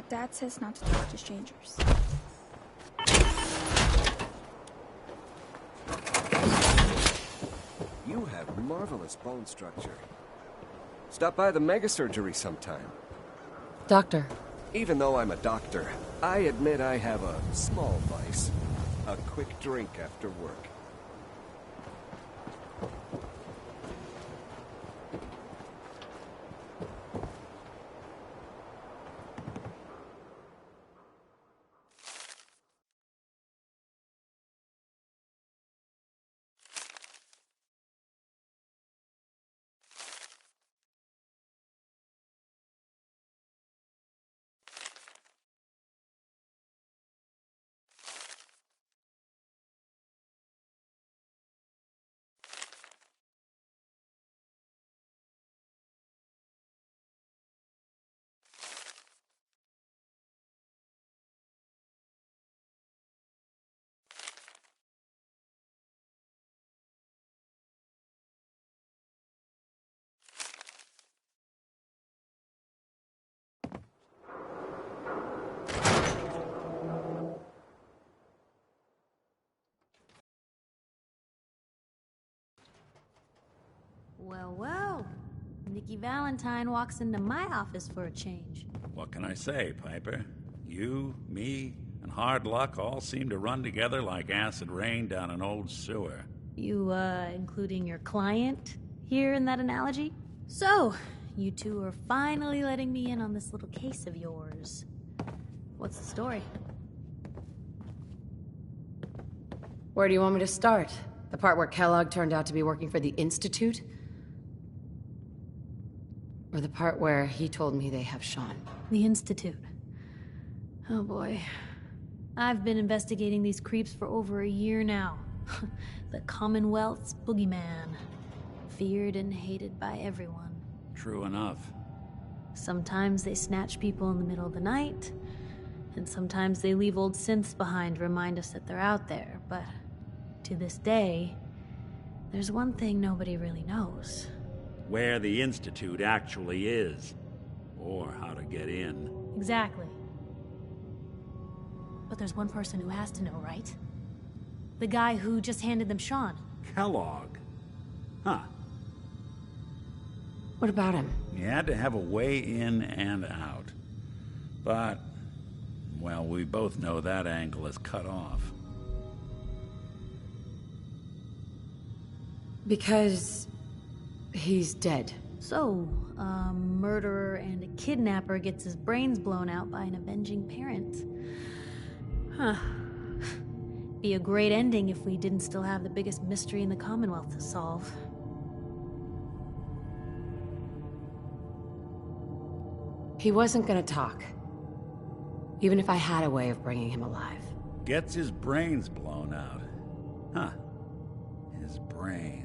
Dad says not to talk to strangers. You have marvelous bone structure. Stop by the mega surgery sometime. Doctor. Even though I'm a doctor, I admit I have a small vice. A quick drink after work. Well, well. Nikki Valentine walks into my office for a change. What can I say, Piper? You, me, and hard luck all seem to run together like acid rain down an old sewer. You, including your client here in that analogy? So, you two are finally letting me in on this little case of yours. What's the story? Where do you want me to start? The part where Kellogg turned out to be working for the Institute? Or the part where he told me they have Sean? The Institute. Oh boy. I've been investigating these creeps for over a year now. The Commonwealth's boogeyman. Feared and hated by everyone. True enough. Sometimes they snatch people in the middle of the night, and sometimes they leave old synths behind to remind us that they're out there, but to this day, there's one thing nobody really knows. Where the Institute actually is. Or how to get in. Exactly. But there's one person who has to know, right? The guy who just handed them Sean. Kellogg. Huh. What about him? He had to have a way in and out. But, well, we both know that angle is cut off. Because he's dead. So, a murderer and a kidnapper gets his brains blown out by an avenging parent. Huh. Be a great ending if we didn't still have the biggest mystery in the Commonwealth to solve. He wasn't gonna talk. Even if I had a way of bringing him alive. Gets his brains blown out. Huh. His brains.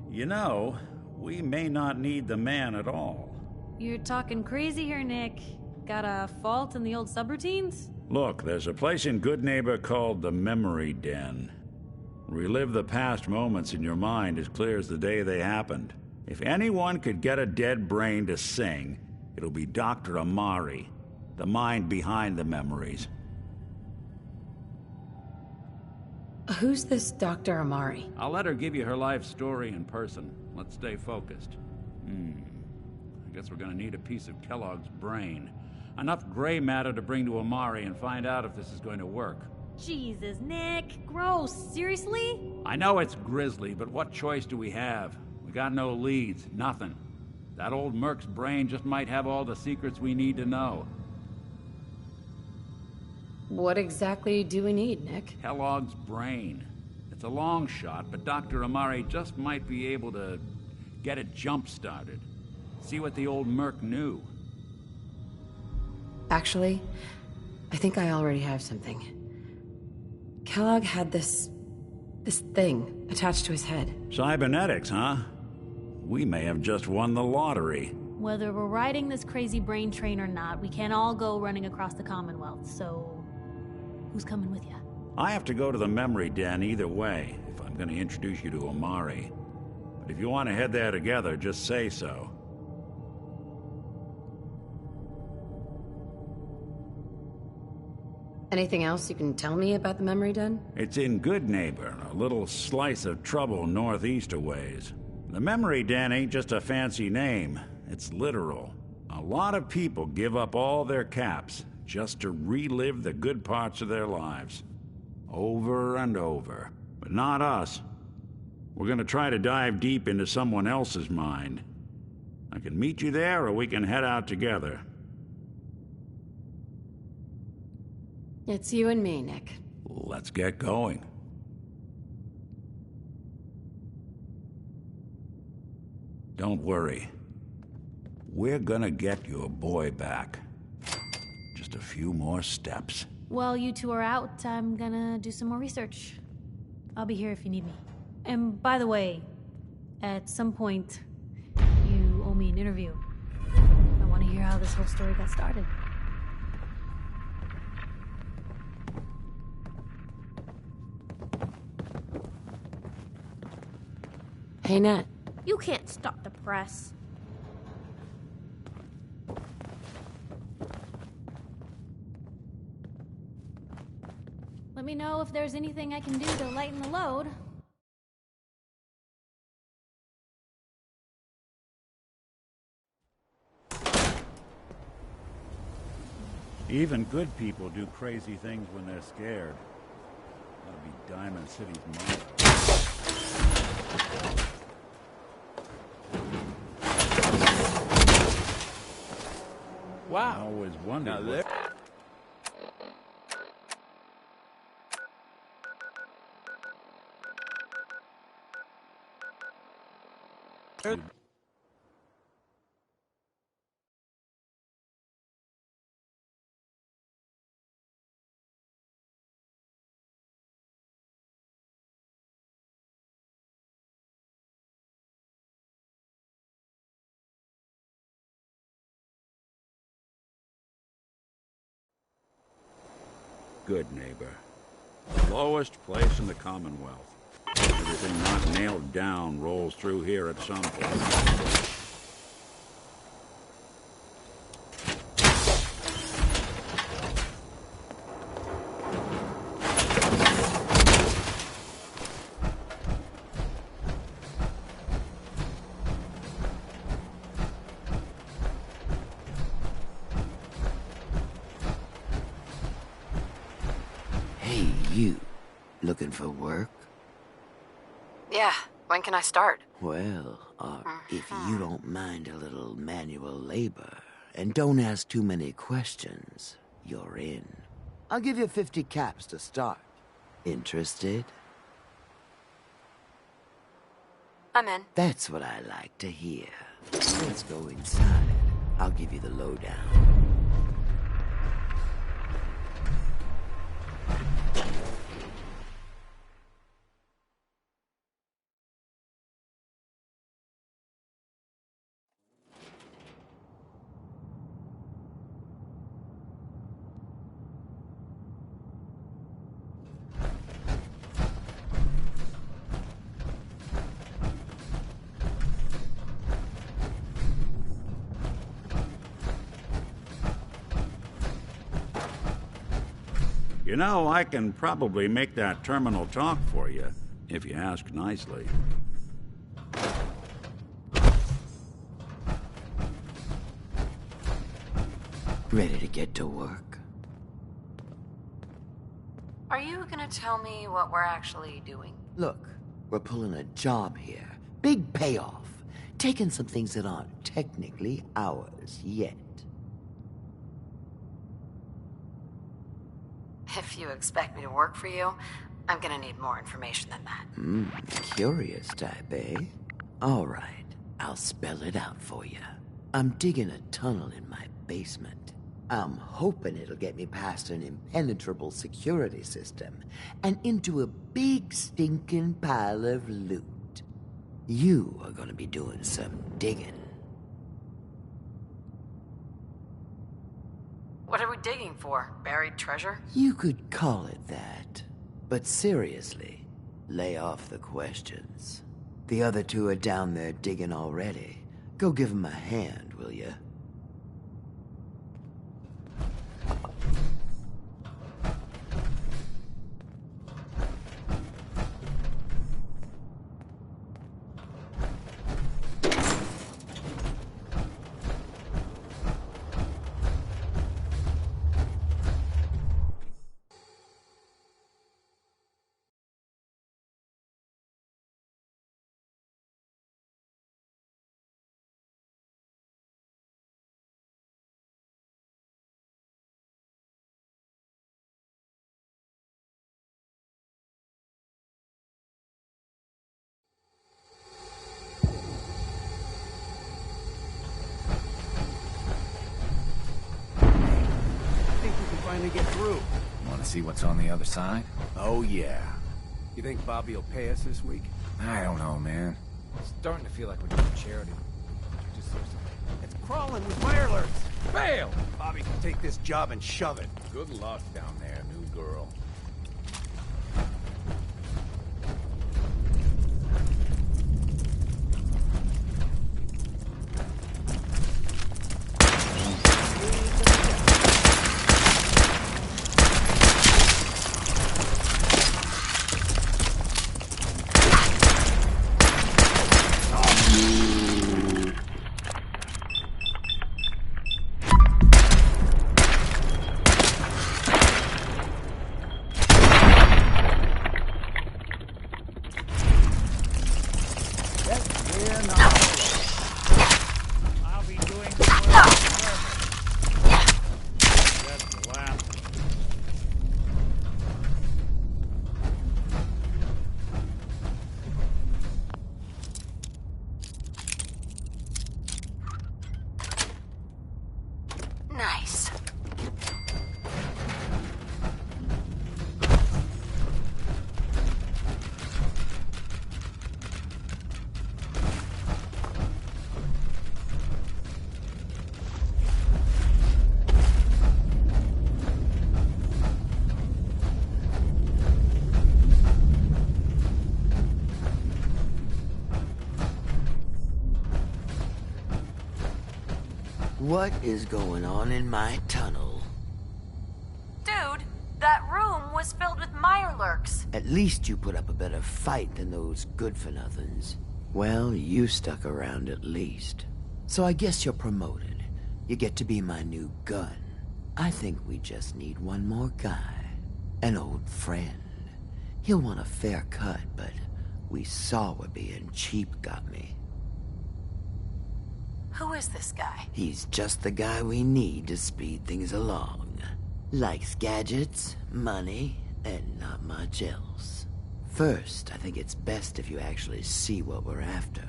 You know, we may not need the man at all. You're talking crazy here, Nick. Got a fault in the old subroutines? Look, there's a place in Good Neighbor called the Memory Den. Relive the past moments in your mind as clear as the day they happened. If anyone could get a dead brain to sing, it'll be Dr. Amari, the mind behind the memories. Who's this Dr. Amari? I'll let her give you her life story in person. Let's stay focused. I guess we're gonna need a piece of Kellogg's brain. Enough gray matter to bring to Amari and find out if this is going to work. Jesus, Nick. Gross. Seriously? I know it's grisly, but what choice do we have? We got no leads, nothing. That old Merc's brain just might have all the secrets we need to know. What exactly do we need, Nick? Kellogg's brain. It's a long shot, but Dr. Amari just might be able to get it jump-started. See what the old Merc knew. Actually, I think I already have something. Kellogg had this thing attached to his head. Cybernetics, huh? We may have just won the lottery. Whether we're riding this crazy brain train or not, we can't all go running across the Commonwealth, so who's coming with you? I have to go to the Memory Den either way, if I'm going to introduce you to Amari. But if you want to head there together, just say so. Anything else you can tell me about the memory den? It's in Good Neighbor, a little slice of trouble northeast a ways. The memory den ain't just a fancy name, it's literal. A lot of people give up all their caps just to relive the good parts of their lives. Over and over. But not us. We're gonna try to dive deep into someone else's mind. I can meet you there, or we can head out together. It's you and me, Nick. Let's get going. Don't worry. We're gonna get your boy back. Just a few more steps. While you two are out, I'm gonna do some more research. I'll be here if you need me. And by the way, at some point, you owe me an interview. I want to hear how this whole story got started. Hey, Nat. You can't stop the press. Let me know if there's anything I can do to lighten the load. Even good people do crazy things when they're scared. That'll be Diamond City's motto. Wow. I always wondered what... Good Neighbor. Lowest place in the Commonwealth. Everything not nailed down rolls through here at some point. Hey, you. Looking for work? Yeah, when can I start? Well, if you don't mind a little manual labor, and don't ask too many questions, you're in. I'll give you 50 caps to start. Interested? I'm in. That's what I like to hear. Let's go inside. I'll give you the lowdown. You know, I can probably make that terminal talk for you, if you ask nicely. Ready to get to work? Are you gonna tell me what we're actually doing? Look, we're pulling a job here. Big payoff. Taking some things that aren't technically ours yet. If you expect me to work for you, I'm gonna need more information than that. Curious type, eh? All right, I'll spell it out for you. I'm digging a tunnel in my basement. I'm hoping it'll get me past an impenetrable security system and into a big stinking pile of loot. You are gonna be doing some digging. What are we digging for? Buried treasure? You could call it that. But seriously, lay off the questions. The other two are down there digging already. Go give them a hand, will you? finally get through. Want to see what's on the other side? Oh, yeah. You think Bobby will pay us this week? I don't know, man. It's starting to feel like we're doing charity. It's crawling with wireless. Fail! Bobby can take this job and shove it. Good luck down there, new girl. Nice. What is going on in my tunnel? Dude, that room was filled with mirelurks. At least you put up a better fight than those good-for-nothings. Well, you stuck around at least. So I guess you're promoted. You get to be my new gun. I think we just need one more guy. An old friend. He'll want a fair cut, but we saw what being cheap got me. Who is this guy? He's just the guy we need to speed things along. Likes gadgets, money, and not much else. First, I think it's best if you actually see what we're after.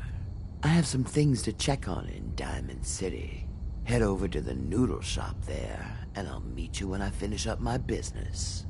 I have some things to check on in Diamond City. Head over to the noodle shop there, and I'll meet you when I finish up my business.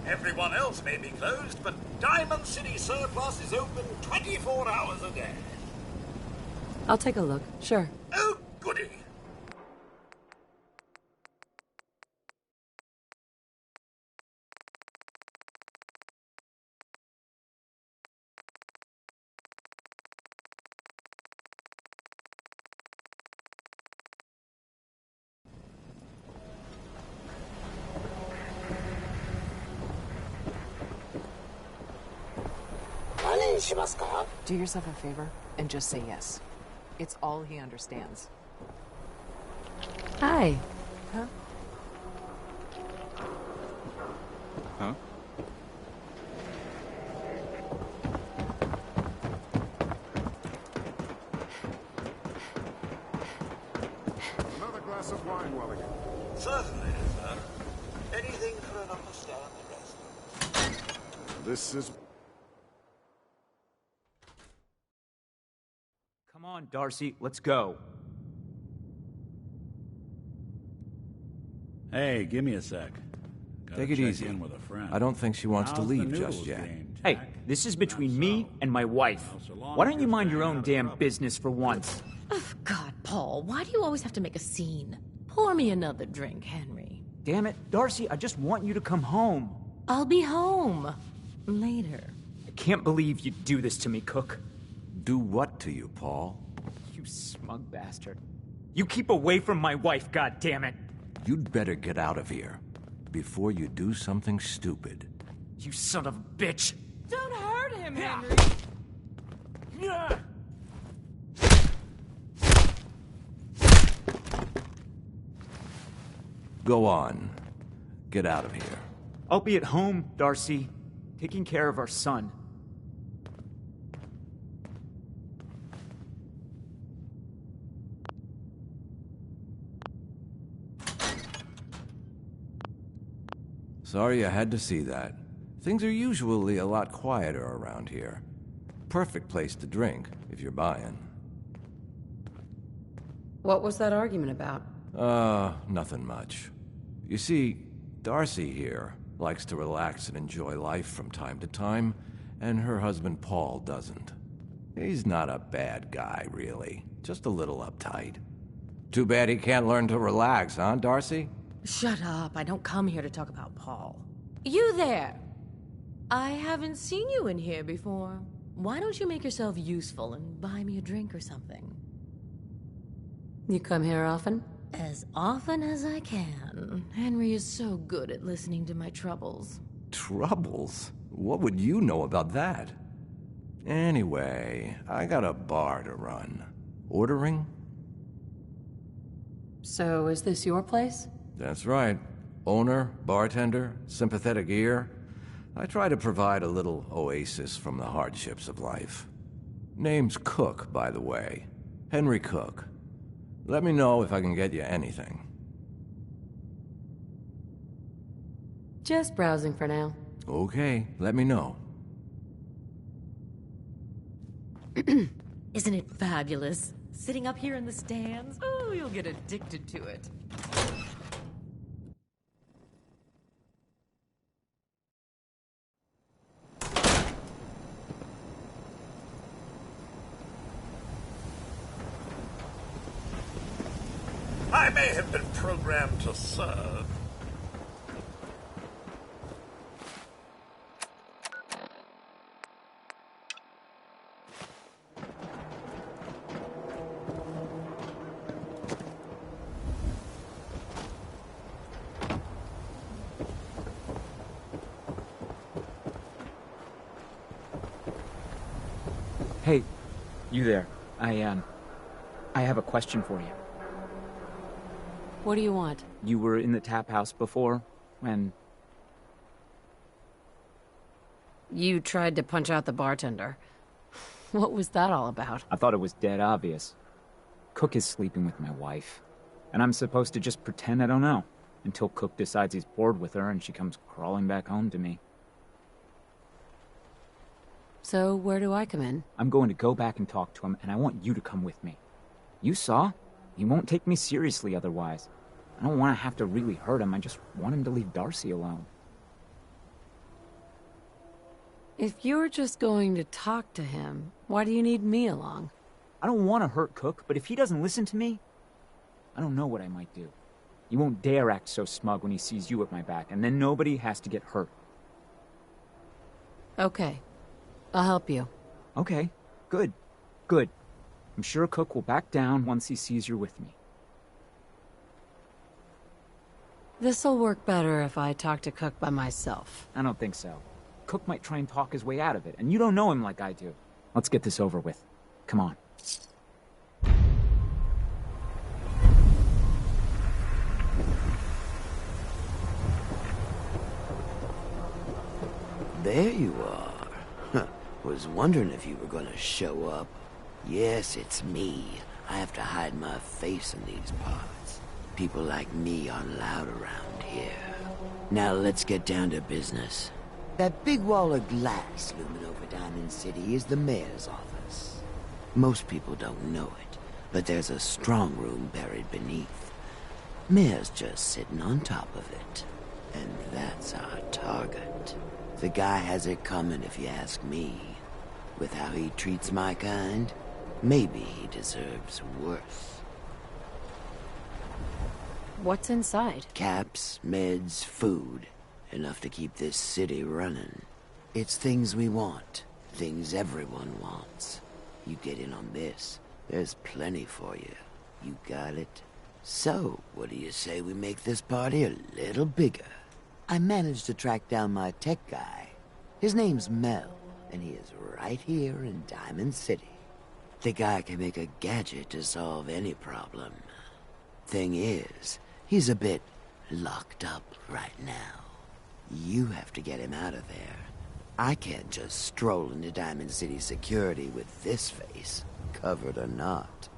Everyone else may be closed, but Diamond City Surplus is open 24 hours a day. I'll take a look, sure. Oh, goody. Do yourself a favor and just say yes. It's all he understands. Hi. Huh? Huh? Another glass of wine, Welligan. Certainly, sir. Anything for an understanding rest. This is... Come on, Darcy, let's go. Hey, give me a sec. Gotta Take it check easy. in with a friend. I don't think she wants to How's the leave noodles just yet. game, Hey, Jack? this is between me and my wife. Why don't you mind your own damn business for once? Oh, God, Paul, why do you always have to make a scene? Pour me another drink, Henry. Damn it, Darcy, I just want you to come home. I'll be home. Later. I can't believe you'd do this to me, Cook. Do what to you, Paul? You smug bastard. You keep away from my wife, goddammit. You'd better get out of here before you do something stupid. You son of a bitch. Don't hurt him, Henry. Go on. Get out of here. I'll be at home, Darcy, taking care of our son. Sorry I had to see that. Things are usually a lot quieter around here. Perfect place to drink, if you're buying. What was that argument about? Nothing much. You see, Darcy here likes to relax and enjoy life from time to time, and her husband Paul doesn't. He's not a bad guy, really. Just a little uptight. Too bad he can't learn to relax, huh, Darcy? Shut up. I don't come here to talk about Paul. You there! I haven't seen you in here before. Why don't you make yourself useful and buy me a drink or something? You come here often? As often as I can. Henry is so good at listening to my troubles. Troubles? What would you know about that? Anyway, I got a bar to run. Ordering? So, is this your place? That's right. Owner, bartender, sympathetic ear. I try to provide a little oasis from the hardships of life. Name's Cook, by the way. Henry Cook. Let me know if I can get you anything. Just browsing for now. Okay, let me know. Isn't it fabulous? Sitting up here in the stands? Oh, you'll get addicted to it. I may have been programmed to serve. Hey, you there. I have a question for you. What do you want? You were in the tap house before, when... You tried to punch out the bartender. What was that all about? I thought it was dead obvious. Cook is sleeping with my wife. And I'm supposed to just pretend I don't know, until Cook decides he's bored with her and she comes crawling back home to me. So, where do I come in? I'm going to go back and talk to him, and I want you to come with me. You saw? He won't take me seriously otherwise. I don't want to have to really hurt him, I just want him to leave Darcy alone. If you're just going to talk to him, why do you need me along? I don't want to hurt Cook, but if he doesn't listen to me, I don't know what I might do. He won't dare act so smug when he sees you at my back, and then nobody has to get hurt. Okay. I'll help you. Okay. Good. Good. I'm sure Cook will back down once he sees you're with me. This'll work better if I talk to Cook by myself. I don't think so. Cook might try and talk his way out of it, and you don't know him like I do. Let's get this over with. Come on. There you are. Was wondering if you were gonna show up. Yes, it's me. I have to hide my face in these parts. People like me aren't allowed around here. Now let's get down to business. That big wall of glass looming over Diamond City is the mayor's office. Most people don't know it, but there's a strong room buried beneath. Mayor's just sitting on top of it. And that's our target. The guy has it coming if you ask me. With how he treats my kind, maybe he deserves worse. What's inside? Caps, meds, food. Enough to keep this city running. It's things we want. Things everyone wants. You get in on this, there's plenty for you. You got it? So, what do you say we make this party a little bigger? I managed to track down my tech guy. His name's Mel, and he is right here in Diamond City. The guy can make a gadget to solve any problem. Thing is, he's a bit locked up right now. You have to get him out of there. I can't just stroll into Diamond City security with this face, covered or not.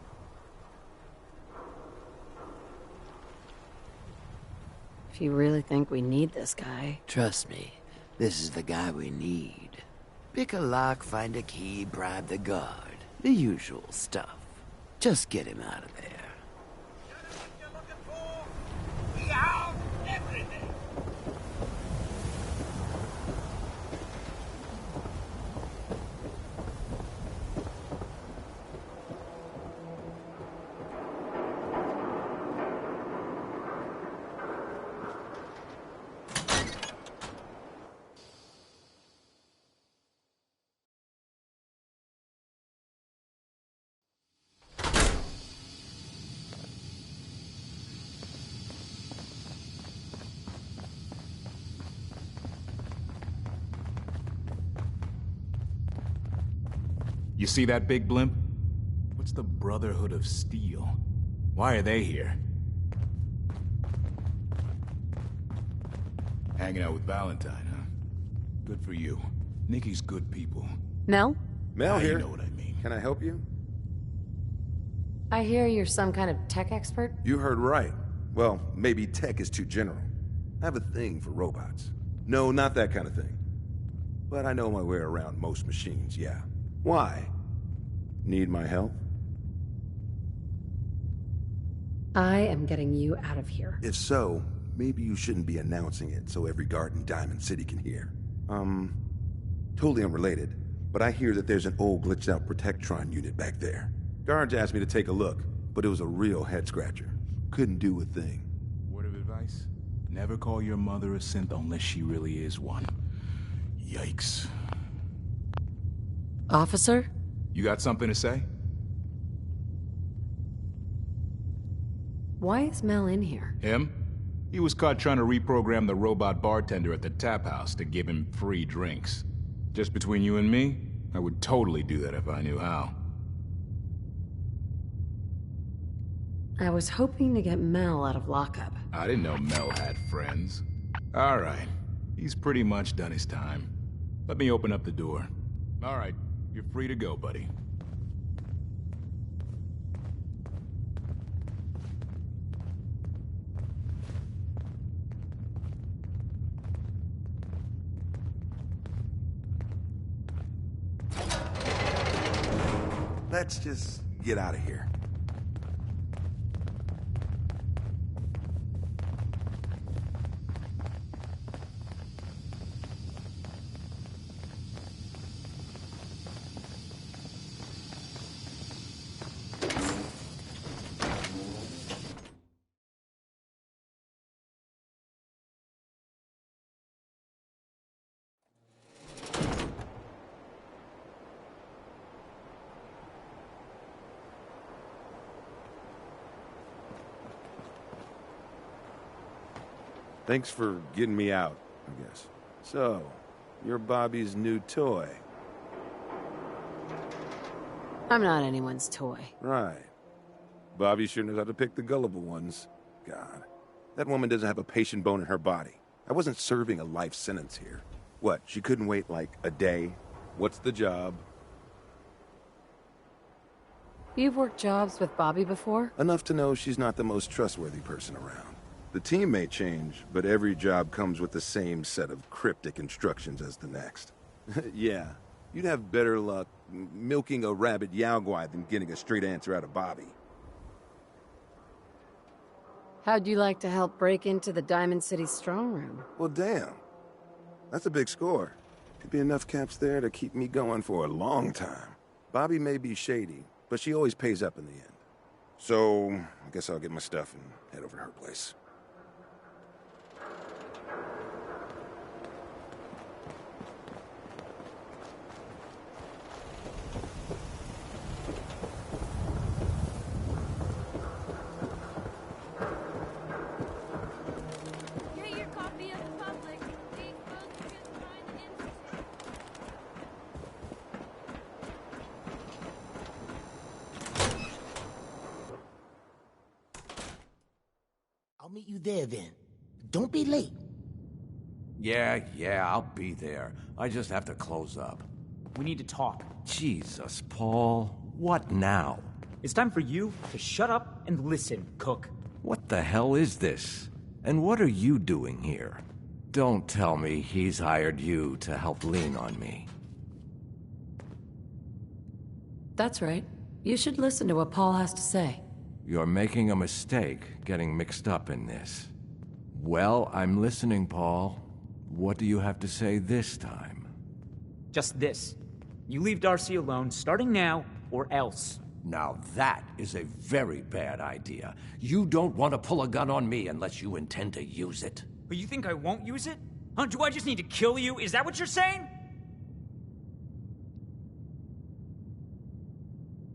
If you really think we need this guy... Trust me, this is the guy we need. Pick a lock, find a key, bribe the guard. The usual stuff. Just get him out of there. We out everything. You see that big blimp? What's the Brotherhood of Steel? Why are they here? Hanging out with Valentine, huh? Good for you. Nikki's good people. Mel? Mel here. You know what I mean. Can I help you? I hear you're some kind of tech expert? You heard right. Well, maybe tech is too general. I have a thing for robots. No, not that kind of thing. But I know my way around most machines, yeah. Why? Need my help? I am getting you out of here. If so, maybe you shouldn't be announcing it so every guard in Diamond City can hear. Totally unrelated, but I hear that there's an old glitched out Protectron unit back there. Guards asked me to take a look, but it was a real head-scratcher. Couldn't do a thing. Word of advice? Never call your mother a synth unless she really is one. Yikes. Officer? You got something to say? Why is Mel in here? Him? He was caught trying to reprogram the robot bartender at the tap house to give him free drinks. Just between you and me, I would totally do that if I knew how. I was hoping to get Mel out of lockup. I didn't know Mel had friends. All right. He's pretty much done his time. Let me open up the door. All right. You're free to go, buddy. Let's just get out of here. Thanks for getting me out, I guess. So, You're Bobby's new toy. I'm not anyone's toy. Right. Bobby sure knows how to pick the gullible ones. God. That woman doesn't have a patient bone in her body. I wasn't serving a life sentence here. What, she couldn't wait, like, a day? What's the job? You've worked jobs with Bobby before? Enough to know she's not the most trustworthy person around. The team may change, but every job comes with the same set of cryptic instructions as the next. Yeah, you'd have better luck milking a rabid Yaogwai than getting a straight answer out of Bobby. How'd you like to help break into the Diamond City strong room? Well, damn. That's a big score. Could be enough caps there to keep me going for a long time. Bobby may be shady, but she always pays up in the end. So, I guess I'll get my stuff and head over to her place. Get your copy of the public. Big book just find the institute. I'll meet you there then. Don't be late. Yeah, I'll be there. I just have to close up. We need to talk. Jesus, Paul. What now? It's time for you to shut up and listen, Cook. What the hell is this? And what are you doing here? Don't tell me he's hired you to help lean on me. That's right. You should listen to what Paul has to say. You're making a mistake getting mixed up in this. Well, I'm listening, Paul. What do you have to say this time? Just this. You leave Darcy alone, starting now, or else. Now that is a very bad idea. You don't want to pull a gun on me unless you intend to use it. But you think I won't use it? Huh? Do I just need to kill you? Is that what you're saying?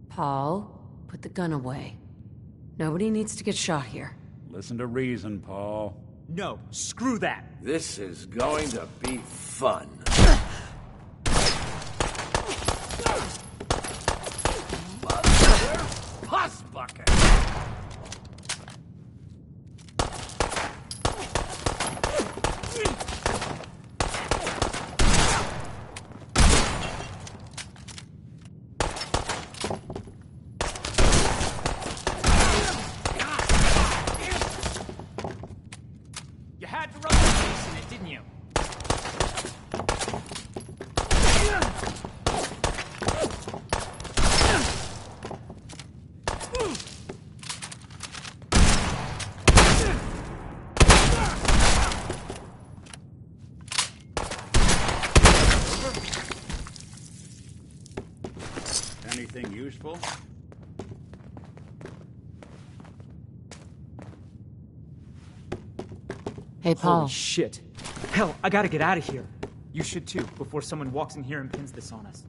Paul, put the gun away. Nobody needs to get shot here. Listen to reason, Paul. No, screw that. This is going to be fun. Mother puss bucket! You had to rub your face in it, didn't you? Anything useful? Hey, Paul. Holy shit. Hell, I gotta get out of here. You should too, before someone walks in here and pins this on us.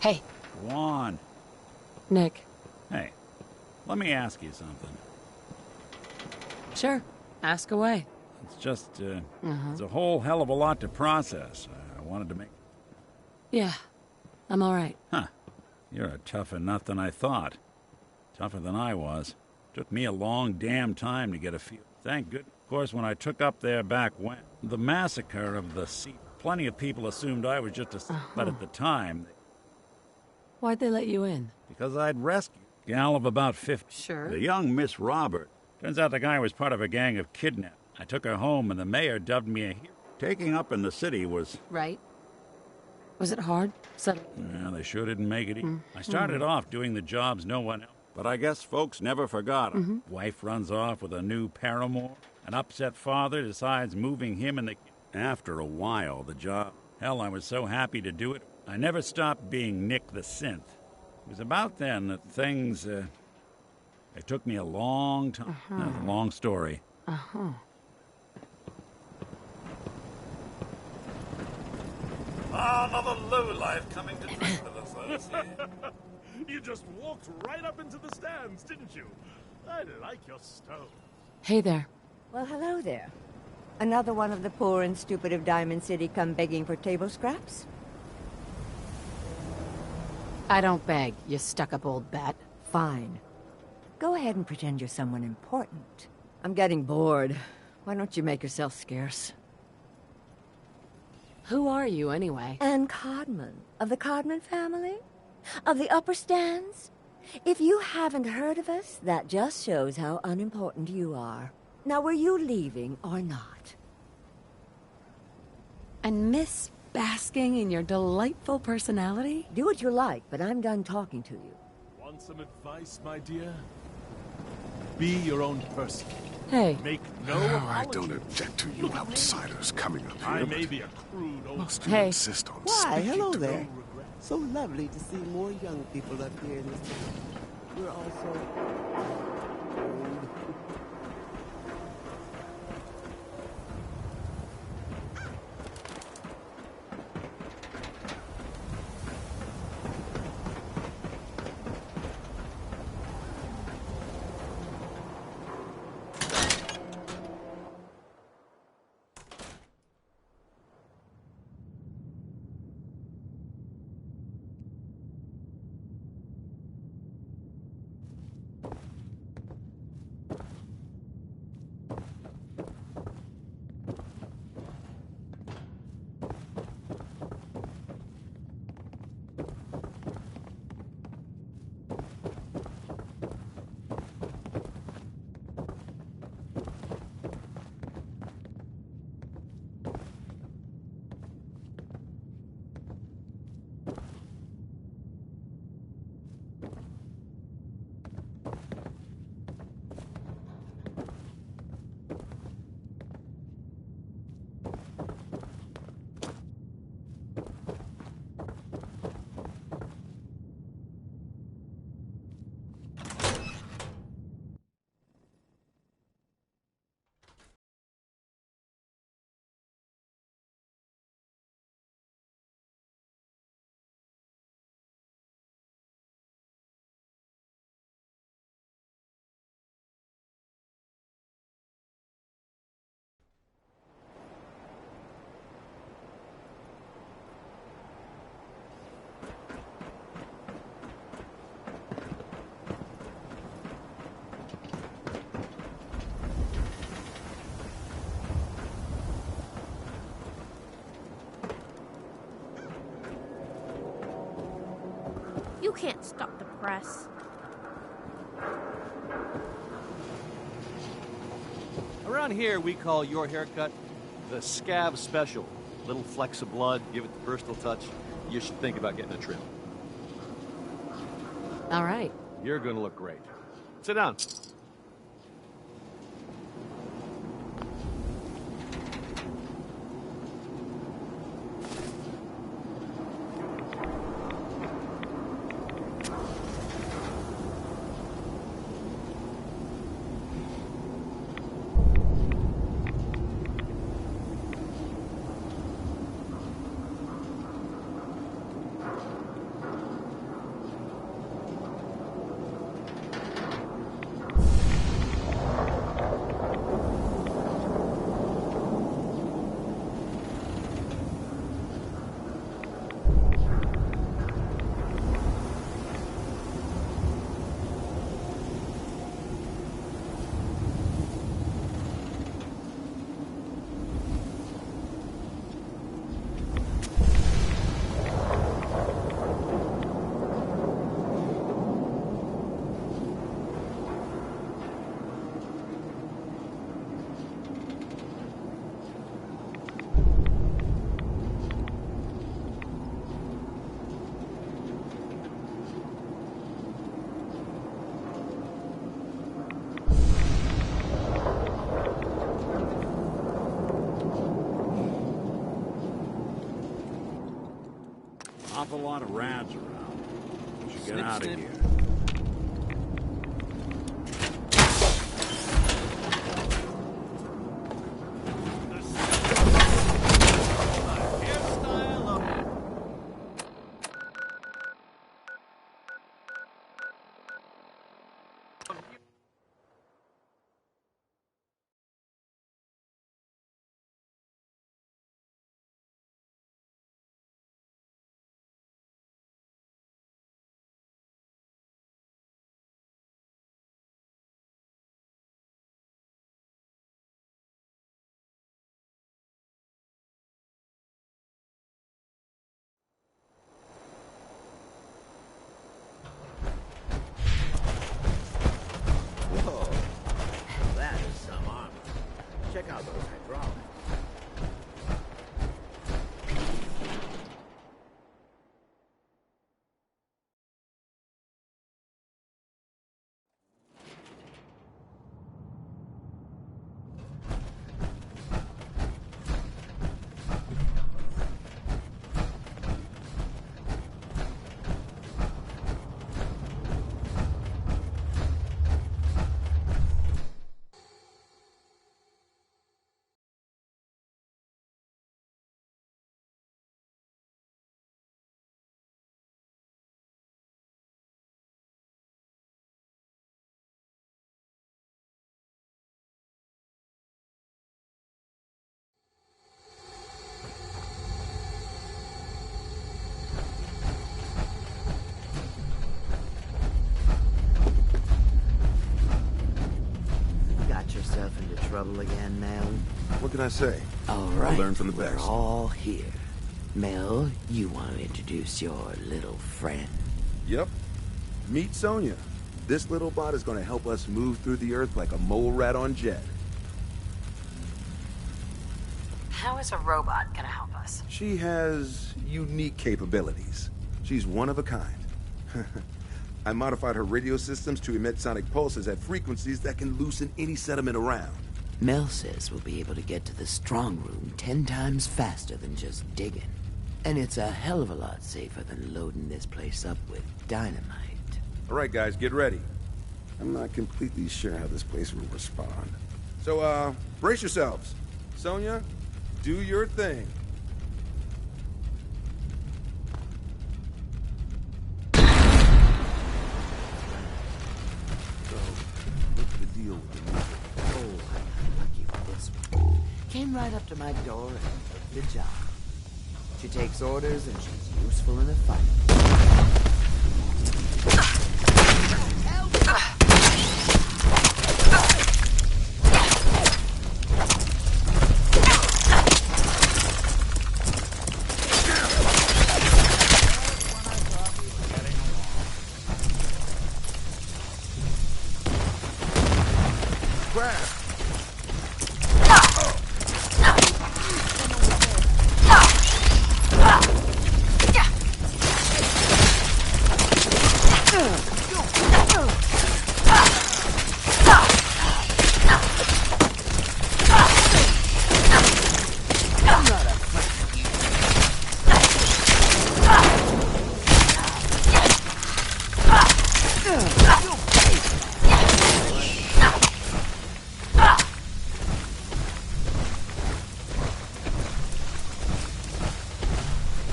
Hey. Go on. Nick. Hey, let me ask you something. Sure. Ask away. It's just, it's a whole hell of a lot to process. I wanted to make... Yeah, I'm all right. Huh. You're a tougher nut than I thought. Tougher than I was. Took me a long damn time to get a feel. Thank goodness. Of course, when I took up there back when, the massacre of the sea, plenty of people assumed I was just a... But at the time... Why'd they let you in? Because I'd rescued a gal of about 50. Sure. The young Miss Robert. Turns out the guy was part of a gang of kidnappers. I took her home, and the mayor dubbed me a hero. Taking up in the city was... Right. Was it hard? Yeah, they sure didn't make it easy. I started off doing the jobs no one else. But I guess folks never forgot him. Wife runs off with a new paramour. An upset father decides moving him and the kid. After a while, the job... Hell, I was so happy to do it. I never stopped being Nick the Synth. It was about then that things... It took me a long time. That's a long story. Another lowlife coming to drink with us, I see. You just walked right up into the stands, didn't you? I like your stove. Hey there. Well, hello there. Another one of the poor and stupid of Diamond City come begging for table scraps? I don't beg, you stuck-up old bat. Fine. Go ahead and pretend you're someone important. I'm getting bored. Why don't you make yourself scarce? Who are you, anyway? Anne Codman, of the Codman family? Of the upper stands? If you haven't heard of us, that just shows how unimportant you are. Now, were you leaving or not? And Miss basking in your delightful personality? Do what you like, but I'm done talking to you. Want some advice, my dear? Be your own person. Hey. Make no I don't object to you outsiders coming up here. I may be a crude old... Must you insist on Why, speaking hello to there. me? So lovely to see more young people up here in this town. We're all so old. You can't stop the press. Around here, we call your haircut the scab special. Little flecks of blood, give it the personal touch. You should think about getting a trim. All right. You're gonna look great. Sit down. awful lot of rats around. We should get out of here. Whoa, that is some armor. Check out those hydraulics. Got yourself into trouble again, Mel? What can I say? All right, I learned from the we're best. all here. Mel, you want to introduce your little friend? Yep. Meet Sonya. This little bot is going to help us move through the earth like a mole rat on jet. How is a robot gonna help us? She has unique capabilities. She's one of a kind. I modified her radio systems to emit sonic pulses at frequencies that can loosen any sediment around. Mel says we'll be able to get to the strong room 10 times faster than just digging. And it's a hell of a lot safer than loading this place up with dynamite. All right, guys, get ready. I'm not completely sure how this place will respond. So, brace yourselves. Sonya, do your thing. So, what's the deal with the music? Oh, I got lucky with this one. Came right up to my door and took the job. She takes orders and she's useful in a fight.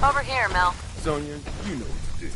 Over here, Mel. Sonya, you know what to do.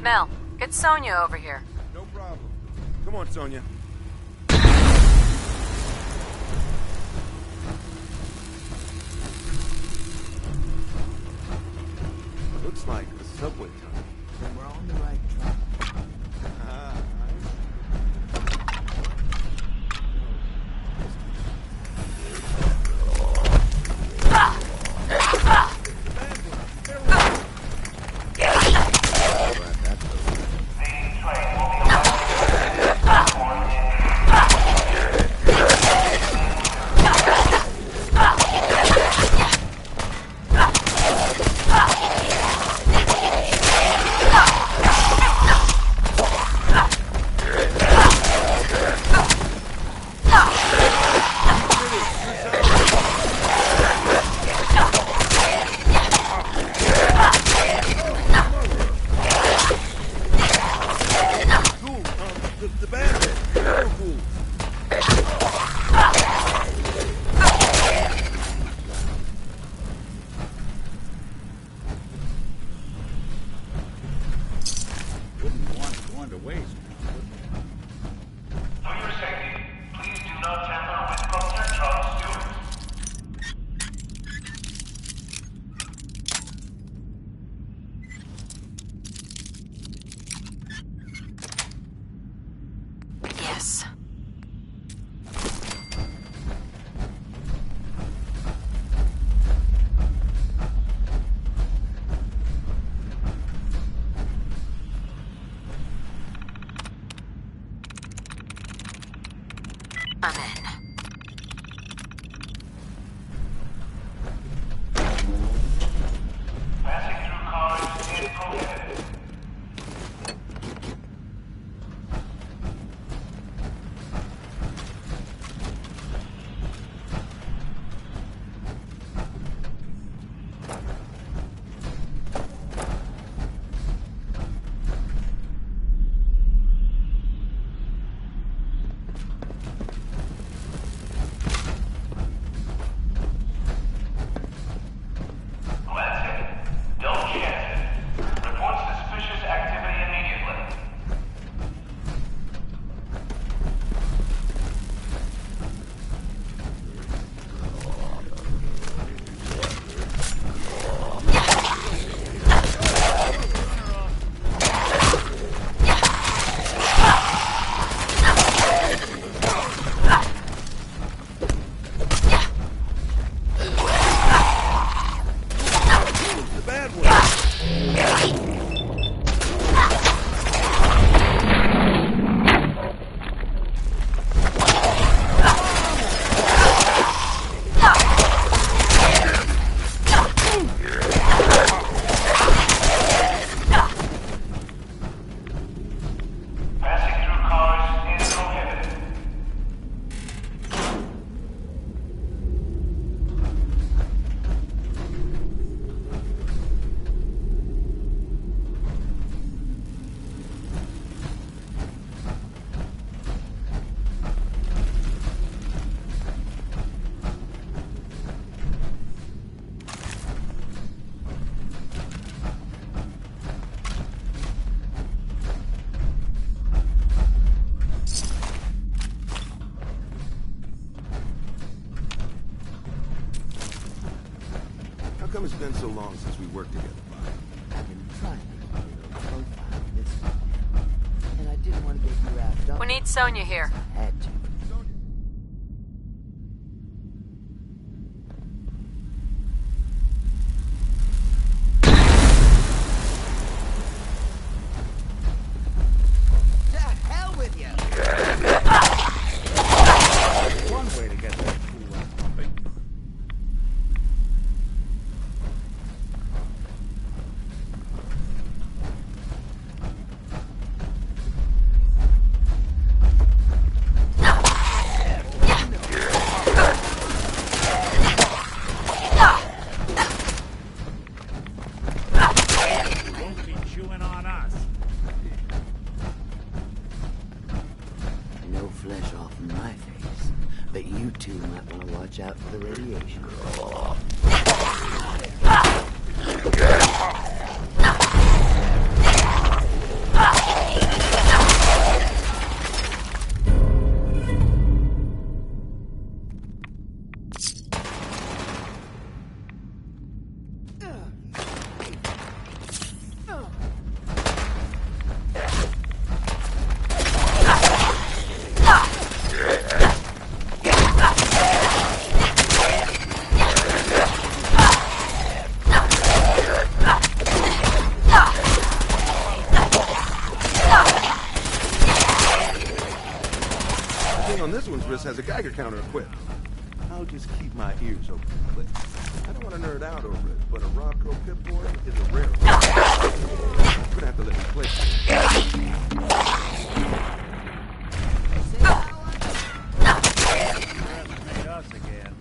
Mel, get Sonia over here. No problem. Come on, Sonia. Looks like the subway tunnel. Then we're on the right track. I'm in. Passing through cars is prohibited. How come it's been so long since we worked together, Bob? I've been trying to get a profile of this one. And I didn't want to get you wrapped up. We need Sonia here. I had to. One way to get that cool and pumping. Won't be chewing on us. No flesh off my face, but you two might want to watch out for the radiation. on this one's wrist has a Geiger counter equipped. I'll just keep my ears open for clicks. I don't want to nerd out over it, but a Rodco Pip-Boy is a rare one. You're gonna have to let me play. Us again.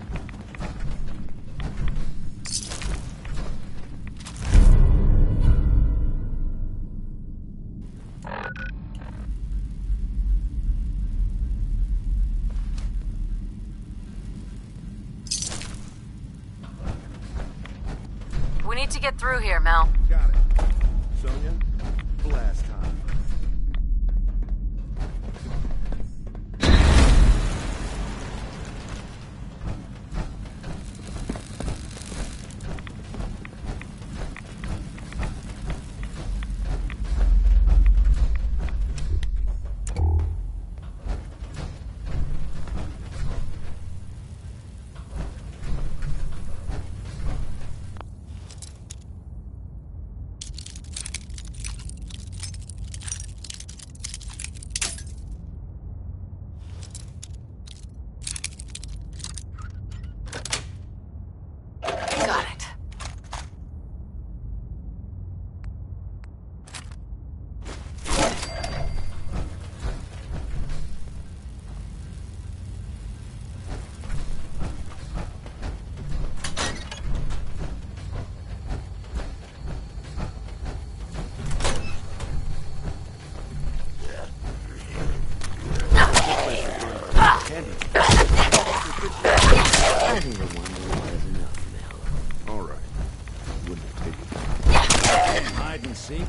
We need to get through here, Mel. Got it. Sonia, blast time. Got it. I think the one more is enough, Mel. All right. Wouldn't have taken it. Hide and seek.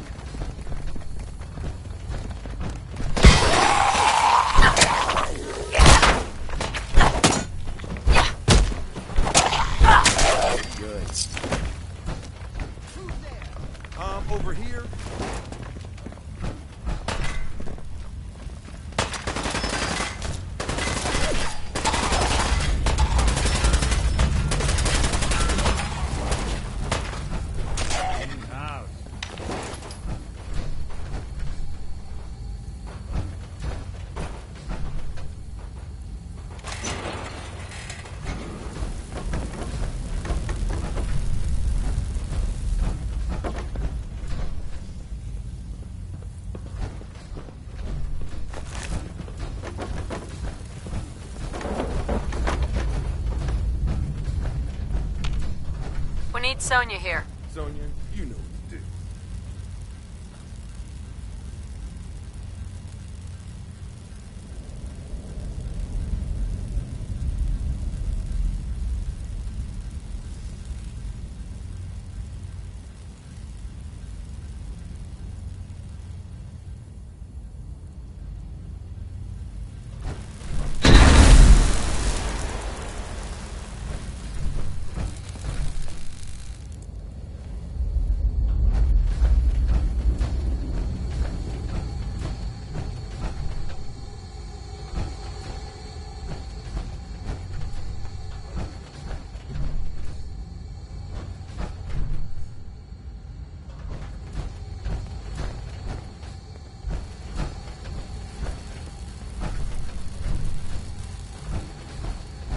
Good. Over here. We need Sonia here. Sonia, you know what to do.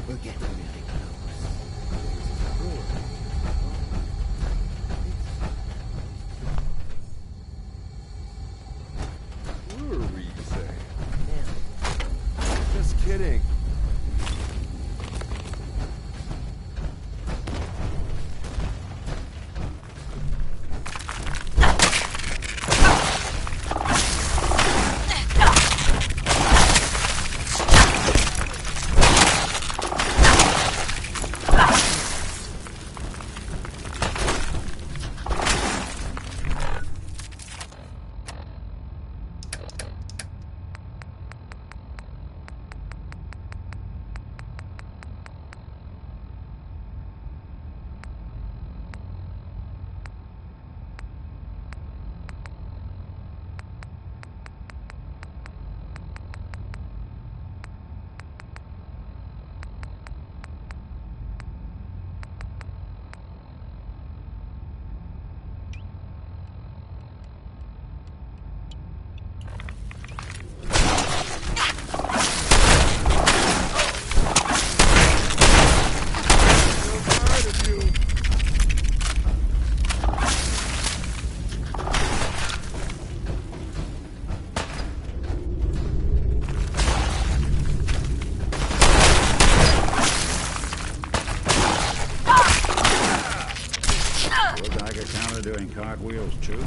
We're getting really close. Brewery, you say? Just kidding. cartwheels too?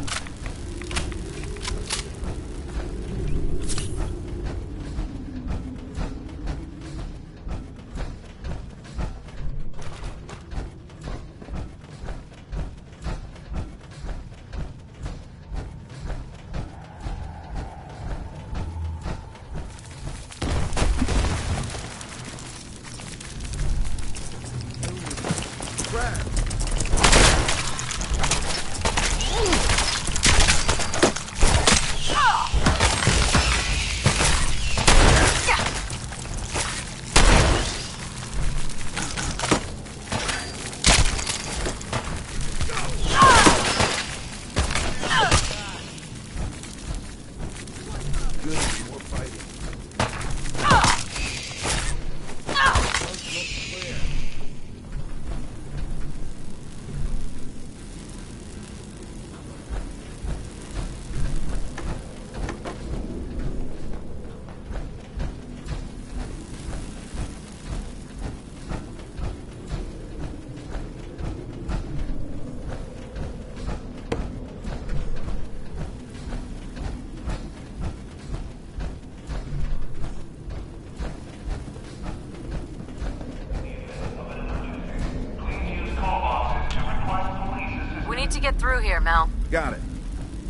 We need to get through here, Mel. Got it.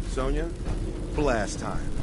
Sonia, blast time.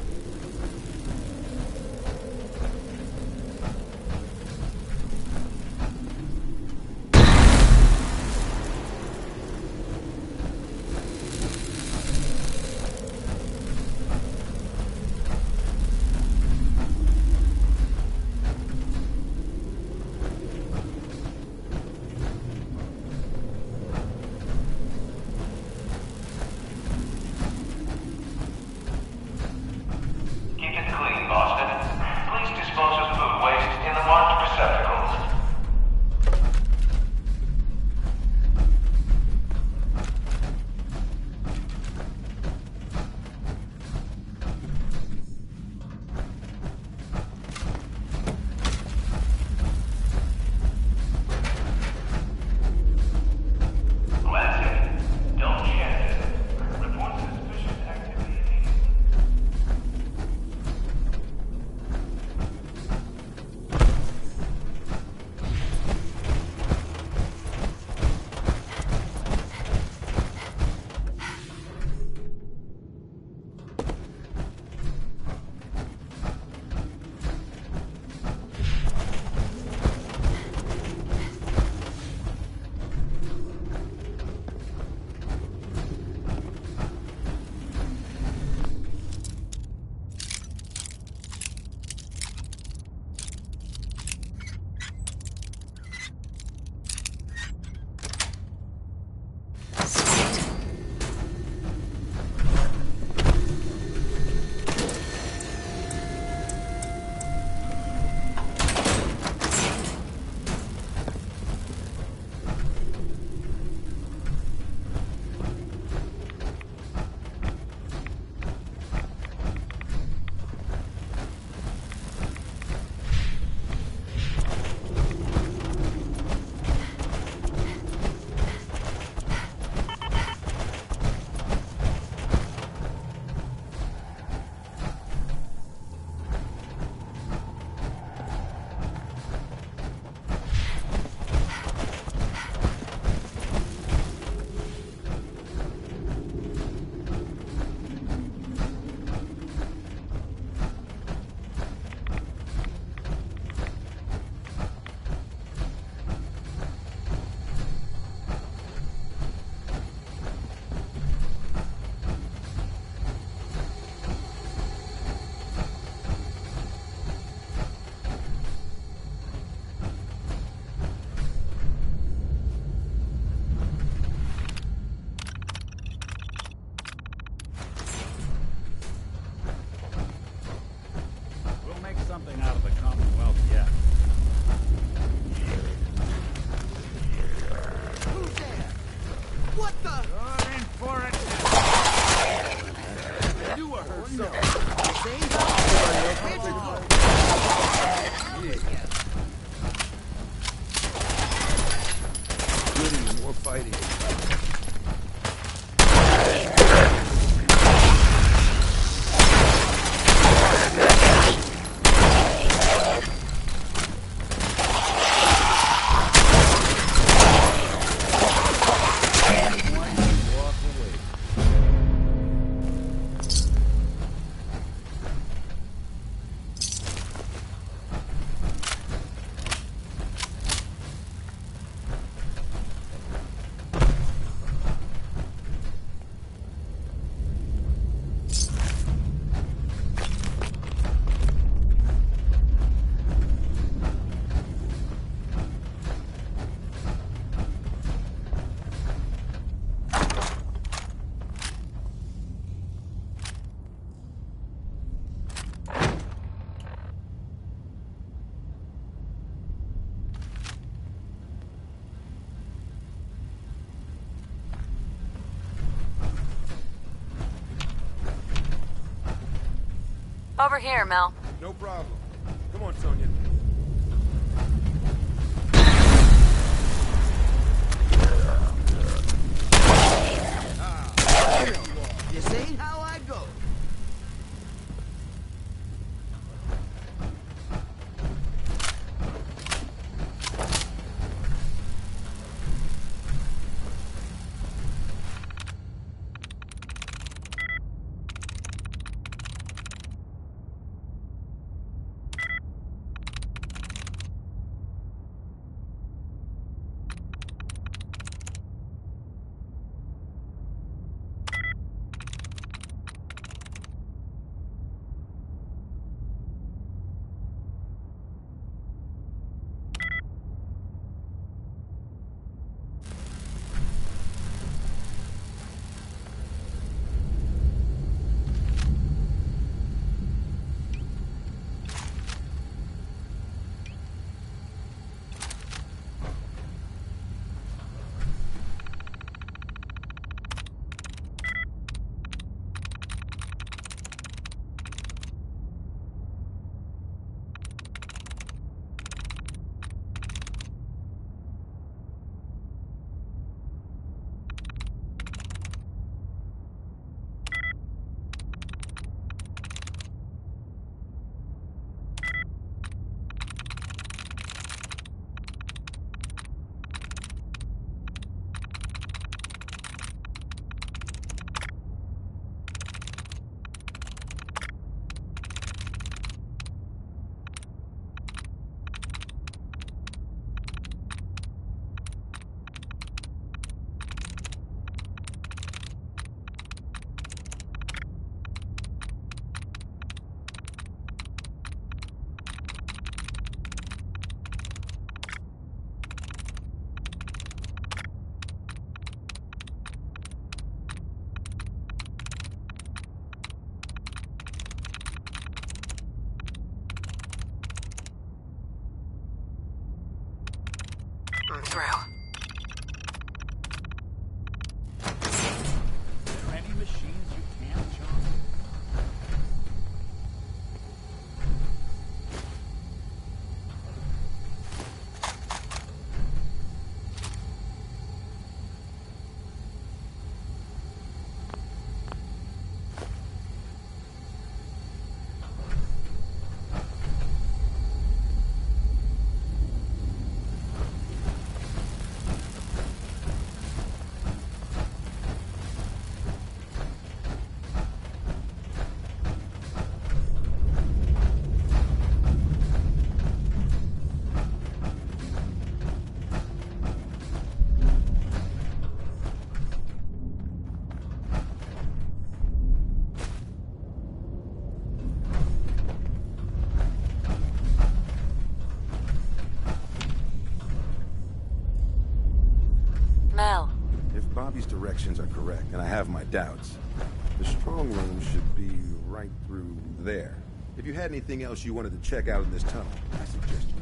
Over here, Mel. No problem. Come on, Sonia. This ain't how I go. I'm through. Are there any machines you can't jump? Mel. If Bobby's directions are correct, and I have my doubts, the strong room should be right through there. If you had anything else you wanted to check out in this tunnel, I suggest you.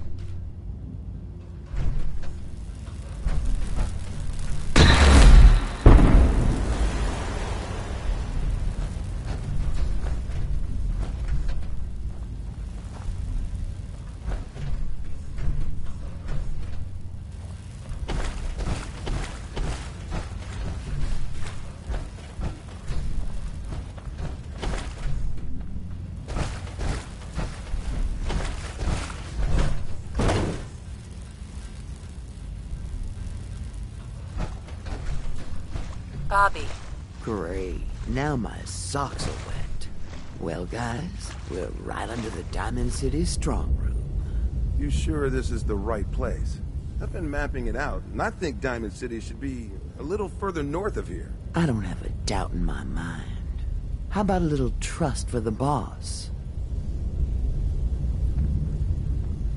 Bobby. Great. Now my socks are wet. Well, guys, we're right under the Diamond City strong room. You sure this is the right place? I've been mapping it out, and I think Diamond City should be a little further north of here. I don't have a doubt in my mind. How about a little trust for the boss?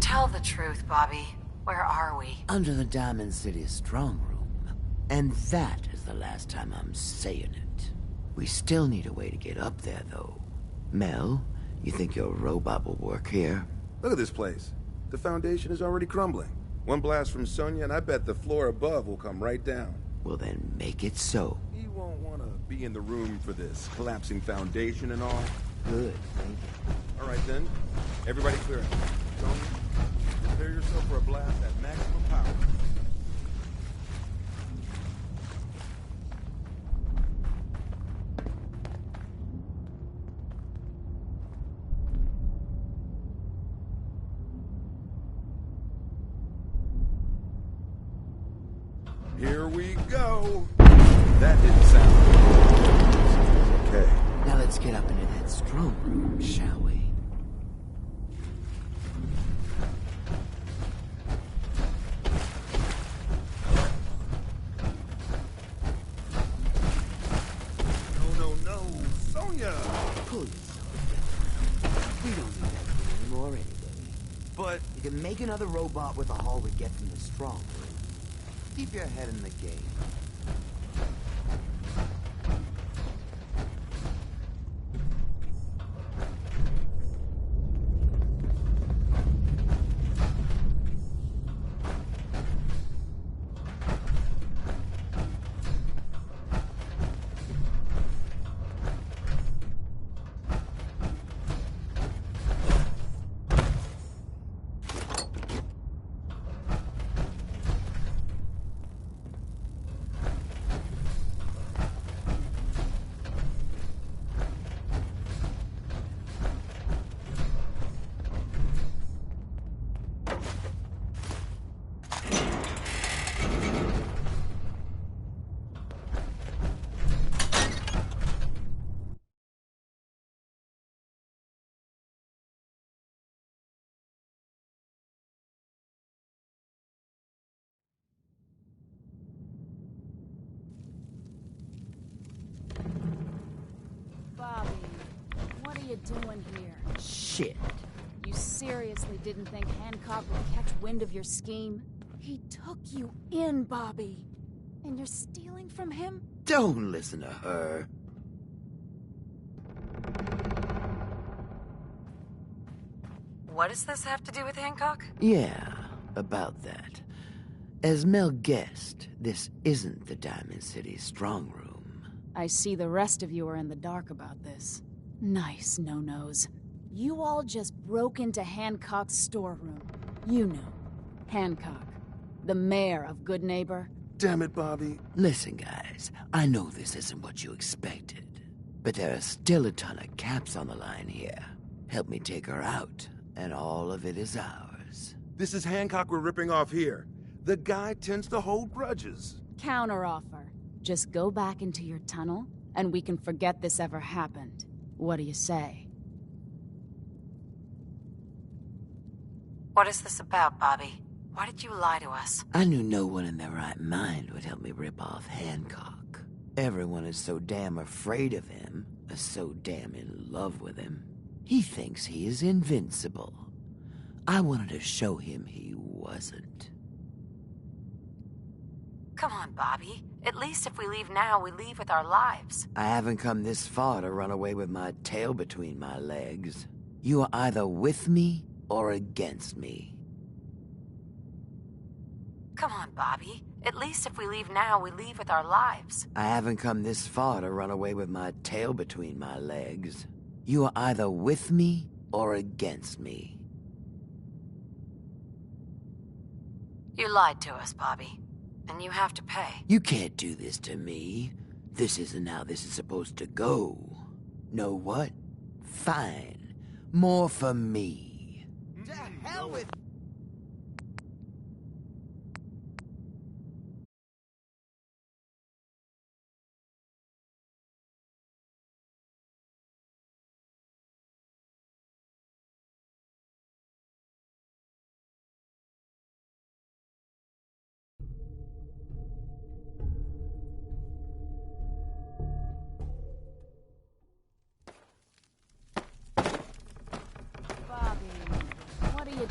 Tell the truth, Bobby. Where are we? Under the Diamond City strong room. And that is the last time I'm saying it. We still need a way to get up there, though. Mel, you think your robot will work here? Look at this place. The foundation is already crumbling. One blast from Sonia, and I bet the floor above will come right down. Well, then make it so. You won't want to be in the room for this collapsing foundation and all. Good, thank you. All right, then. Everybody clear out. Tony, prepare yourself for a blast at maximum power. Here we go. That didn't sound good. Okay. Now let's get up into that strong room, shall we? No, Sonia! Pull yourself. We don't need that anymore anyway. But you can make another robot with the haul we get from the strong room. Keep your head in the game. Bobby, what are you doing here? Shit. You seriously didn't think Hancock would catch wind of your scheme? He took you in, Bobby. And you're stealing from him? Don't listen to her. What does this have to do with Hancock? Yeah, about that. As Mel guessed, this isn't the Diamond City strong room. I see the rest of you are in the dark about this. Nice no-nos. You all just broke into Hancock's storeroom. You know, Hancock, the mayor of Good Neighbor. Damn it, Bobby. Listen, guys, I know this isn't what you expected, but there are still a ton of caps on the line here. Help me take her out, and all of it is ours. This is Hancock we're ripping off here. The guy tends to hold grudges. Counteroffer. Just go back into your tunnel, and we can forget this ever happened. What do you say? What is this about, Bobby? Why did you lie to us? I knew no one in their right mind would help me rip off Hancock. Everyone is so damn afraid of him, is so damn in love with him. He thinks he is invincible. I wanted to show him he wasn't. Come on, Bobby. At least if we leave now, we leave with our lives. I haven't come this far to run away with my tail between my legs. You are either with me or against me. Come on, Bobby. At least if we leave now, we leave with our lives. I haven't come this far to run away with my tail between my legs. You are either with me or against me. You lied to us, Bobby. And you have to pay. You can't do this to me. This isn't how this is supposed to go. Know what? Fine. More for me. To hell with...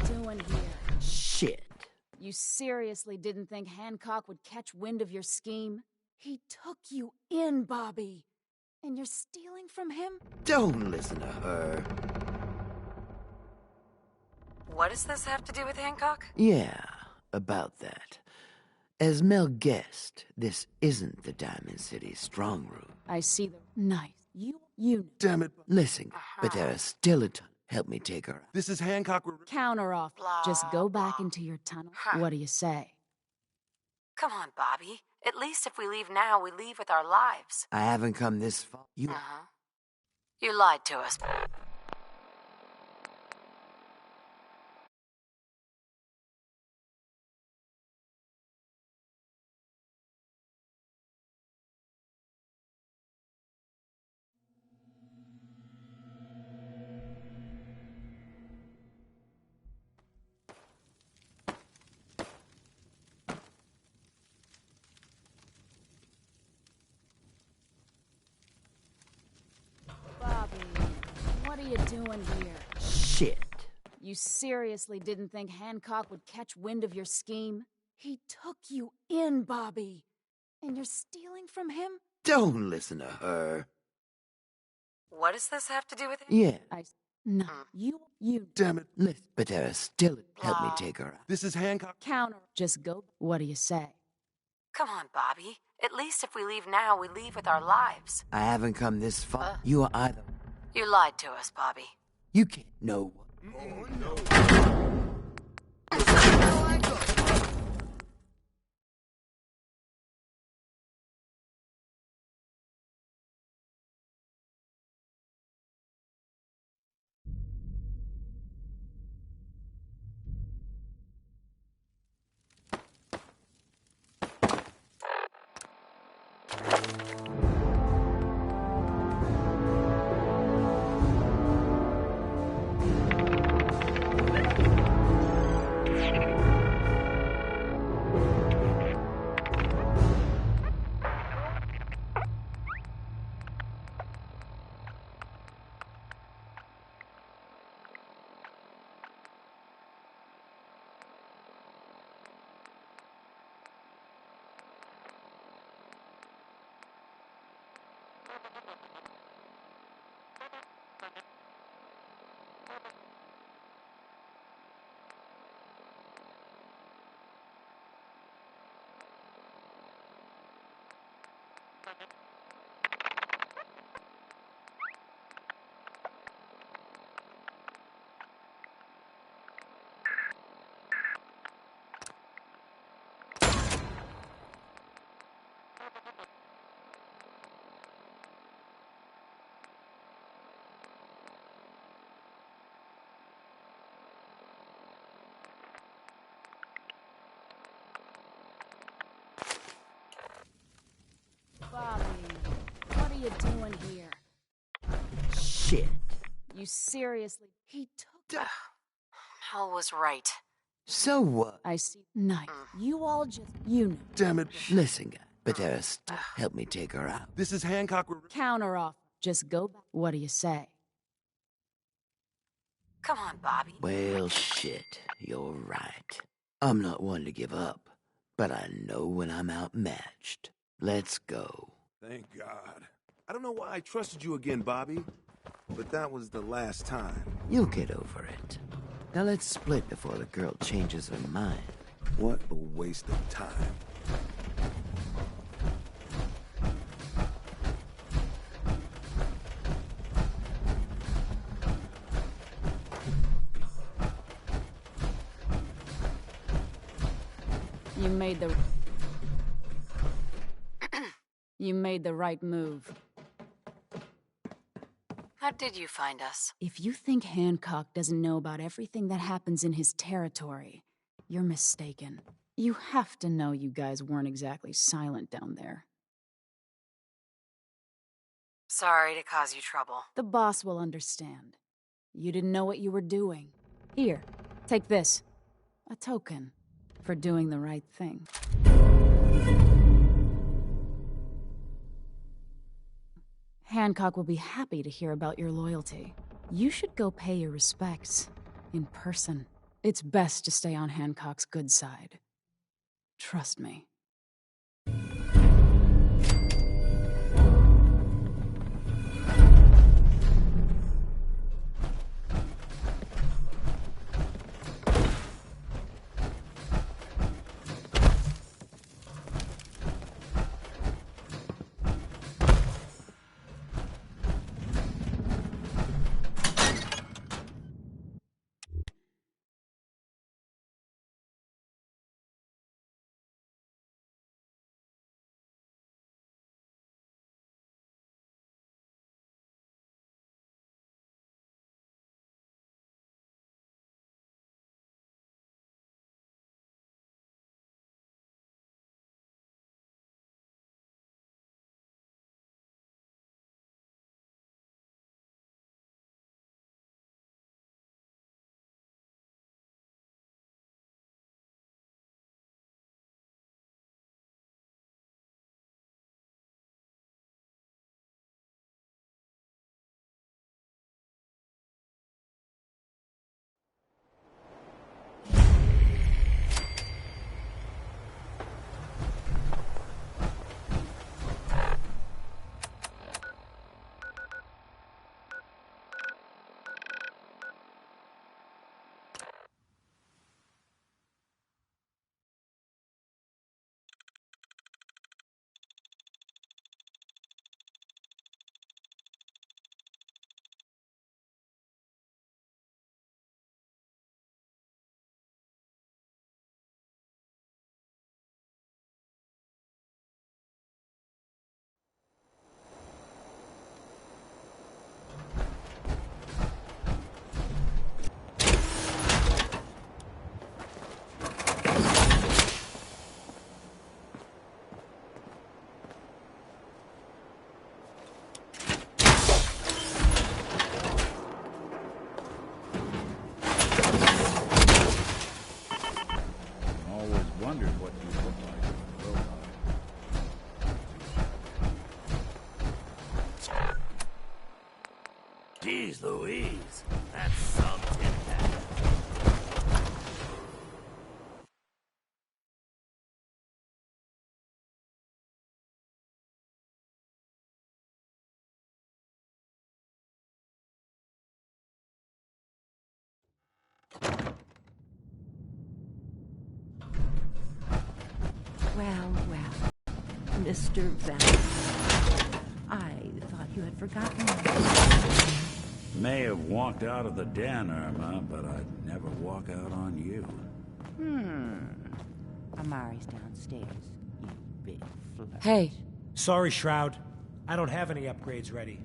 Doing here? Shit. You seriously didn't think Hancock would catch wind of your scheme? He took you in, Bobby. And you're stealing from him? Don't listen to her. What does this have to do with Hancock? Yeah, about that. As Mel guessed, this isn't the Diamond City strong room. I see the... Nice. You... Damn it. Listen, but there are still a ton... help me take her out. This is Hancock. Counter off. Just go back into your tunnel. What do you say? Come on, Bobby. At least if we leave now, we leave with our lives. I haven't come this far. You... You lied to us. What are you doing here? Shit. You seriously didn't think Hancock would catch wind of your scheme? He took you in, Bobby. And you're stealing from him? Don't listen to her. What does this have to do with it? Yeah. No, you... Damn it. Listen, Patera, still help me take her out. This is Hancock. Counter. Just go. What do you say? Come on, Bobby. At least if we leave now, we leave with our lives. I haven't come this far. You are either... You lied to us, Bobby. You can't know. Bobby, what are you doing here? Shit. You seriously... He took... Hal was right. So what? I see. Nice. You all just... You know. Damn it. Listen, guy. Patera, help me take her out. This is Hancock. Counter off. Just go back. What do you say? Come on, Bobby. Well, shit. You're right. I'm not one to give up, but I know when I'm outmatched. Let's go. Thank God. I don't know why I trusted you again, Bobby, but that was the last time. You'll get over it. Now let's split before the girl changes her mind. What a waste of time. You made the right move. How did you find us? If you think Hancock doesn't know about everything that happens in his territory, you're mistaken. You have to know you guys weren't exactly silent down there. Sorry to cause you trouble. The boss will understand. You didn't know what you were doing. Here, take this. A token for doing the right thing. Hancock will be happy to hear about your loyalty. You should go pay your respects in person. It's best to stay on Hancock's good side. Trust me. wondered what you looked like as a robot. Jeez Louise, that's some tin hat. Well, Mr. Van. I thought you had forgotten me. May have walked out of the den, Irma, but I'd never walk out on you. Amari's downstairs, you big flirt. Hey. Sorry, Shroud. I don't have any upgrades ready.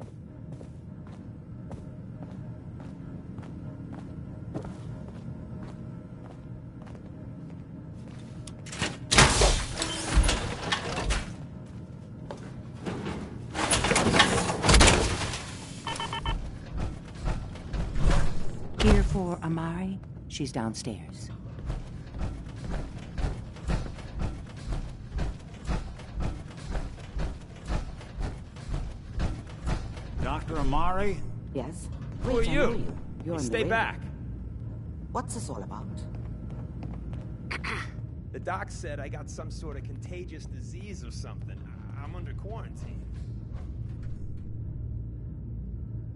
Here for Amari. She's downstairs. Dr. Amari? Yes? Who are Wait, I know you? you. You're in the Stay ring. back. What's this all about? The doc said I got some sort of contagious disease or something. I'm under quarantine.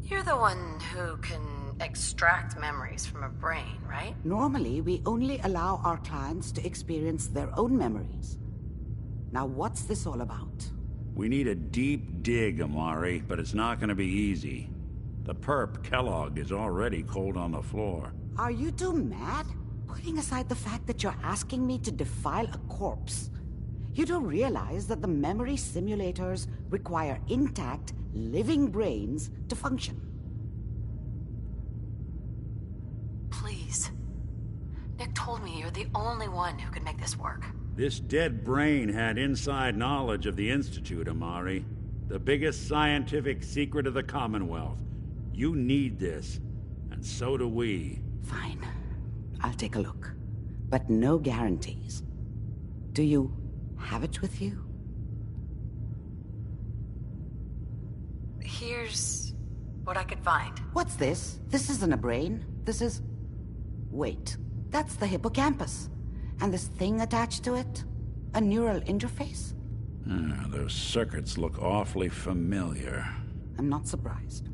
You're the one who can extract memories from a brain, right? Normally, we only allow our clients to experience their own memories. Now, what's this all about? We need a deep dig, Amari, but it's not gonna be easy. The perp, Kellogg, is already cold on the floor. Are you two mad? Putting aside the fact that you're asking me to defile a corpse, you don't realize that the memory simulators require intact, living brains to function. Please. Nick told me you're the only one who could make this work. This dead brain had inside knowledge of the Institute, Amari. The biggest scientific secret of the Commonwealth. You need this, and so do we. Fine. I'll take a look. But no guarantees. Do you have it with you? Here's what I could find. What's this? This isn't a brain. This is... Wait. That's the hippocampus. And this thing attached to it? A neural interface? Those circuits look awfully familiar. I'm not surprised.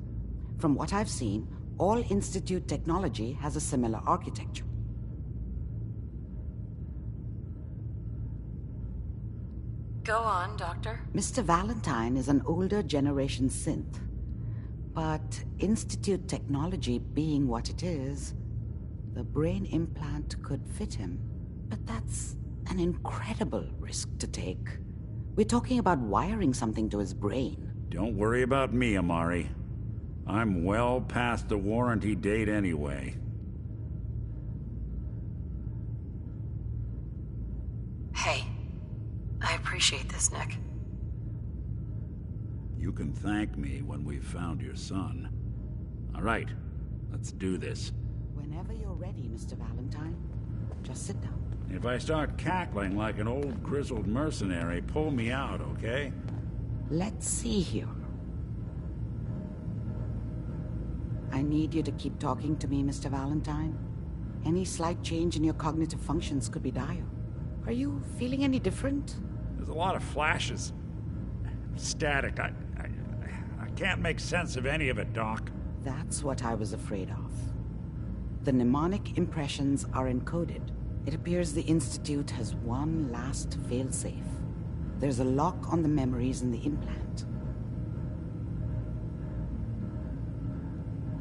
From what I've seen, all Institute technology has a similar architecture. Go on, Doctor. Mr. Valentine is an older generation synth. But Institute technology being what it is, the brain implant could fit him. But that's an incredible risk to take. We're talking about wiring something to his brain. Don't worry about me, Amari. I'm well past the warranty date anyway. Hey. I appreciate this, Nick. You can thank me when we've found your son. All right, let's do this. Whenever you're ready, Mr. Valentine. Just sit down. If I start cackling like an old grizzled mercenary, pull me out, okay? Let's see here. I need you to keep talking to me, Mr. Valentine. Any slight change in your cognitive functions could be dire. Are you feeling any different? There's a lot of flashes. Static. I can't make sense of any of it, Doc. That's what I was afraid of. The mnemonic impressions are encoded. It appears the Institute has one last failsafe. There's a lock on the memories in the implant.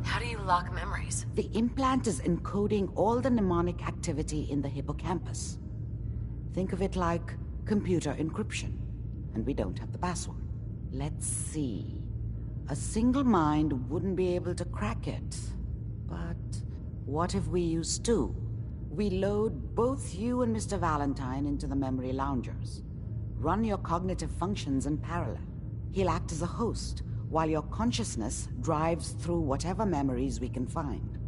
How do you lock memories? The implant is encoding all the mnemonic activity in the hippocampus. Think of it like computer encryption, and we don't have the password. Let's see. A single mind wouldn't be able to crack it. But what if we use two? We load both you and Mr. Valentine into the memory loungers. Run your cognitive functions in parallel. He'll act as a host, while your consciousness drives through whatever memories we can find.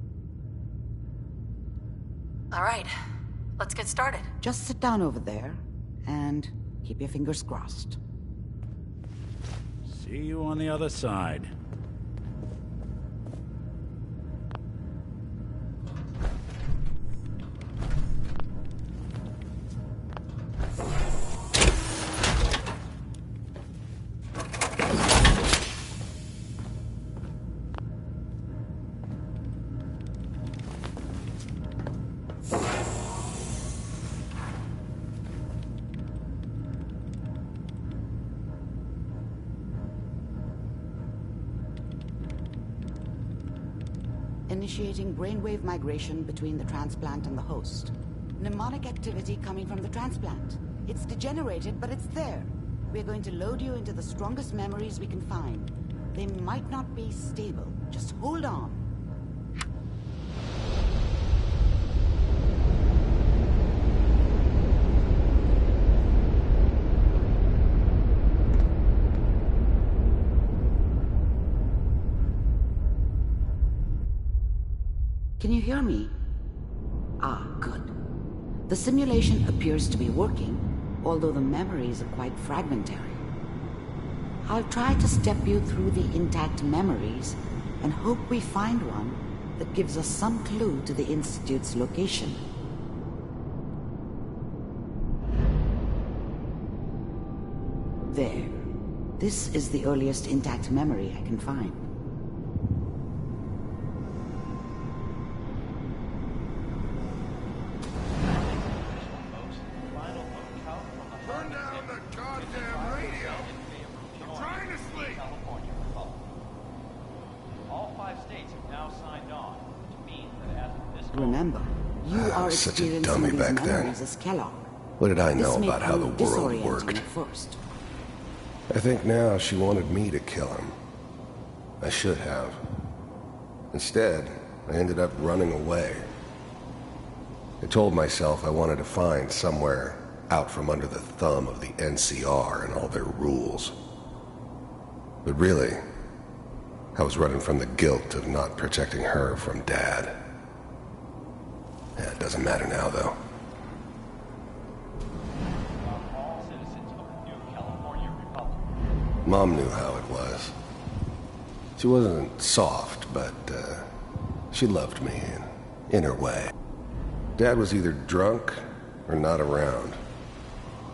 All right. Let's get started. Just sit down over there and keep your fingers crossed. See you on the other side. Initiating brainwave migration between the transplant and the host. Mnemonic activity coming from the transplant. It's degenerated, but it's there. We're going to load you into the strongest memories we can find. They might not be stable. Just hold on. Can you hear me? Ah, good. The simulation appears to be working, although the memories are quite fragmentary. I'll try to step you through the intact memories and hope we find one that gives us some clue to the Institute's location. There. This is the earliest intact memory I can find. Remember, you are Such a experiencing dummy these back memories then. as Kellogg. What did I know This may about how the prove world disorienting worked? at first. I think now she wanted me to kill him. I should have. Instead, I ended up running away. I told myself I wanted to find somewhere out from under the thumb of the NCR and all their rules. But really, I was running from the guilt of not protecting her from Dad. Yeah, it doesn't matter now, though. Mom knew how it was. She wasn't soft, but she loved me in her way. Dad was either drunk or not around.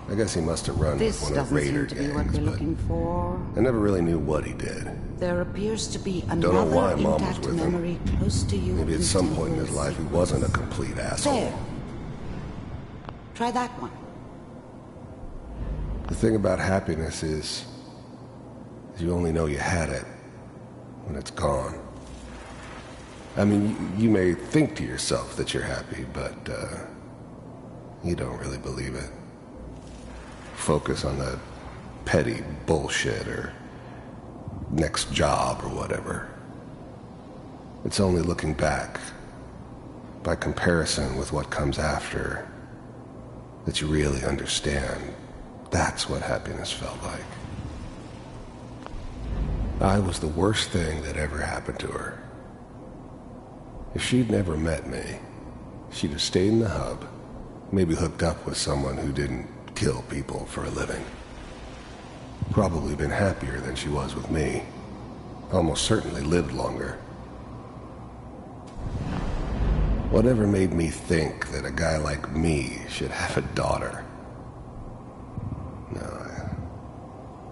I guess he must have run with This one of doesn't Raider seem to be what gangs, we're but looking for. I never really knew what he did. There appears to be Don't know why another Mom was intact with him. memory close to you. Maybe at some point in his life he wasn't a complete asshole. There. Try that one. The thing about happiness is you only know you had it when it's gone. I mean, you may think to yourself that you're happy, but you don't really believe it. Focus on the petty bullshit or next job or whatever. It's only looking back, by comparison with what comes after, that you really understand. That's what happiness felt like. I was the worst thing that ever happened to her. If she'd never met me, she'd have stayed in the hub, maybe hooked up with someone who didn't kill people for a living. Probably been happier than she was with me. Almost certainly lived longer. Whatever made me think that a guy like me should have a daughter? No,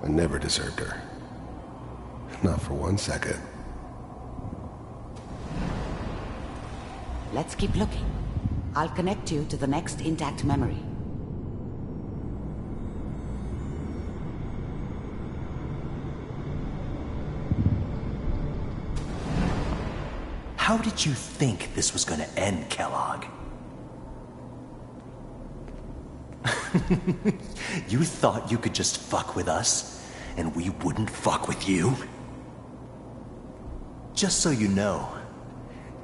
I never deserved her. Not for 1 second. Let's keep looking. I'll connect you to the next intact memory. How did you think this was gonna end, Kellogg? You thought you could just fuck with us, and we wouldn't fuck with you? Just so you know,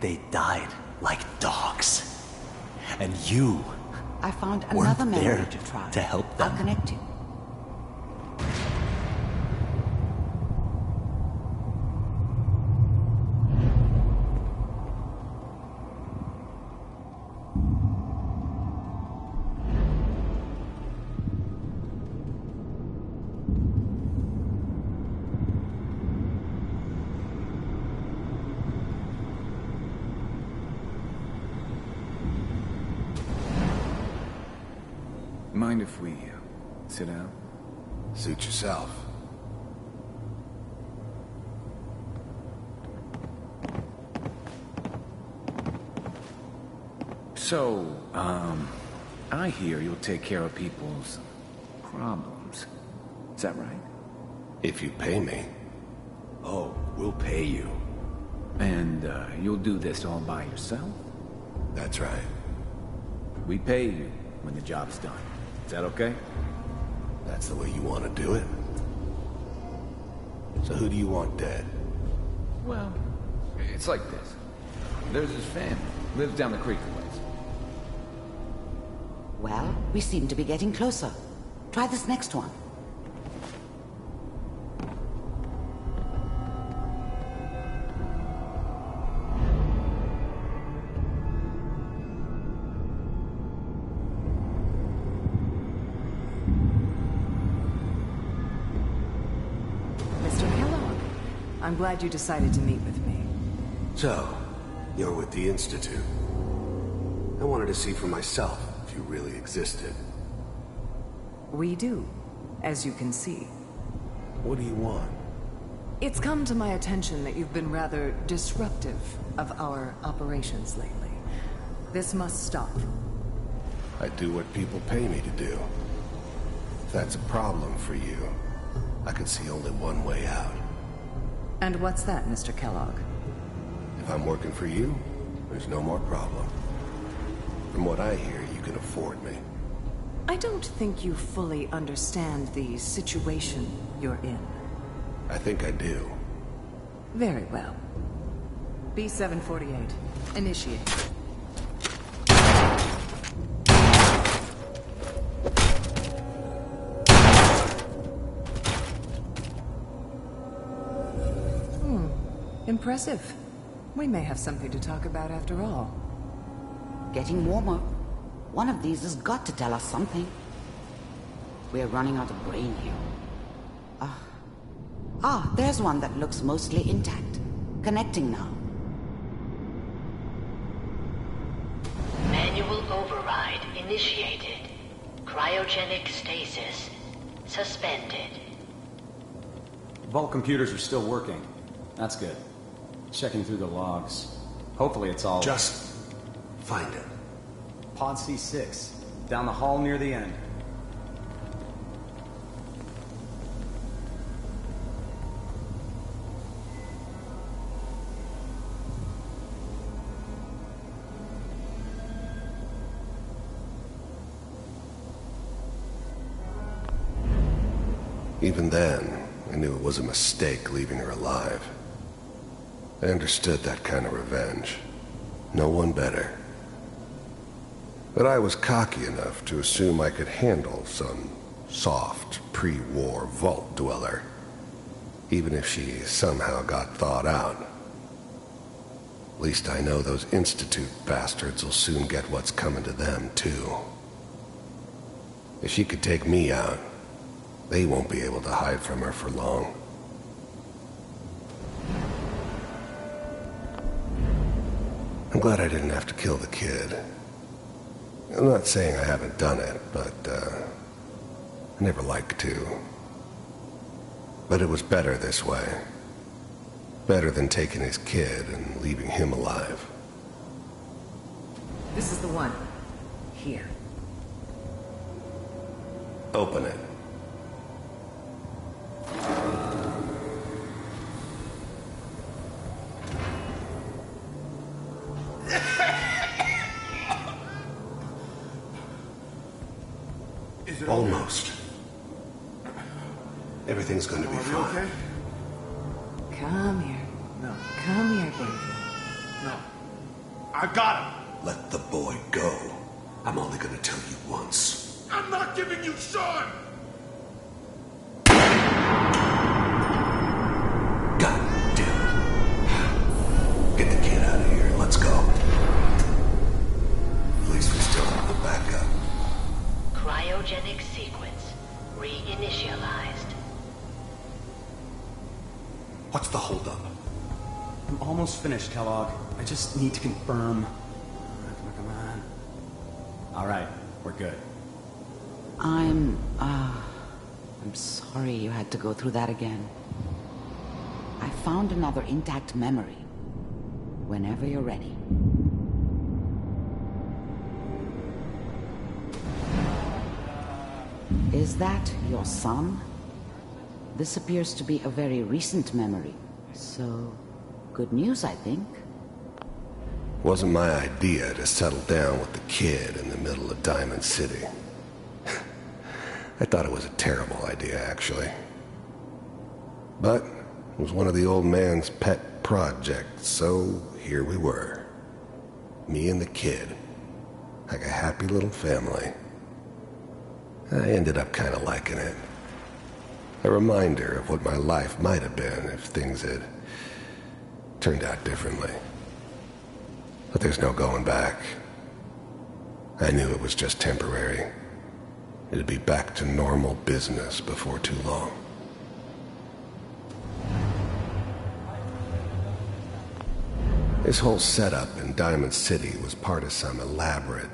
they died like dogs. And you I found weren't another memory there to try. to help them. I'll connect you. Mind if we sit down? Suit yourself. So, I hear you'll take care of people's problems. Is that right? If you pay me. Oh, we'll pay you. And, you'll do this all by yourself? That's right. We pay you when the job's done. Is that okay? That's the way you want to do it? So who do you want dead? Well, it's like this. There's his family. Lives down the creek a ways. Well, we seem to be getting closer. Try this next one. Mr. Kellogg, I'm glad you decided to meet with me. So, you're with the Institute. I wanted to see for myself if you really existed. We do, as you can see. What do you want? It's come to my attention that you've been rather disruptive of our operations lately. This must stop. I do what people pay me to do. If that's a problem for you, I can see only one way out. And what's that, Mr. Kellogg? If I'm working for you, there's no more problem. From what I hear, you can afford me. I don't think you fully understand the situation you're in. I think I do. Very well. B-748, initiate. Impressive. We may have something to talk about after all. Getting warmer. One of these has got to tell us something. We're running out of brain here. There's one that looks mostly intact. Connecting now. Manual override initiated. Cryogenic stasis suspended. Vault computers are still working. That's good. Checking through the logs. Hopefully it's all... Just find it. Pod C6. Down the hall near the end. Even then, I knew it was a mistake leaving her alive. I understood that kind of revenge. No one better. But I was cocky enough to assume I could handle some soft, pre-war vault dweller, even if she somehow got thawed out. At least I know those Institute bastards will soon get what's coming to them, too. If she could take me out, they won't be able to hide from her for long. I'm glad I didn't have to kill the kid. I'm not saying I haven't done it, but, I never liked to. But it was better this way. Better than taking his kid and leaving him alive. This is the one. Here. Open it. Almost. Everything's going to be fine. Okay? Come here. No. Come here, baby. No. I got him. Let the boy go. I'm only going to tell you once. I'm not giving you Sean! God damn it. Get the kid out of here. Let's go. At least we still have the backup. Cryogenic sequence reinitialized. What's the holdup? I'm almost finished, Kellogg. I just need to confirm. Come on. All right, we're good. I'm sorry you had to go through that again. I found another intact memory. Whenever you're ready. Is that your son? This appears to be a very recent memory. So, good news, I think. Wasn't my idea to settle down with the kid in the middle of Diamond City. I thought it was a terrible idea, actually. But it was one of the old man's pet projects, so here we were. Me and the kid. Like a happy little family. I ended up kind of liking it. A reminder of what my life might have been if things had turned out differently. But there's no going back. I knew it was just temporary. It'd be back to normal business before too long. This whole setup in Diamond City was part of some elaborate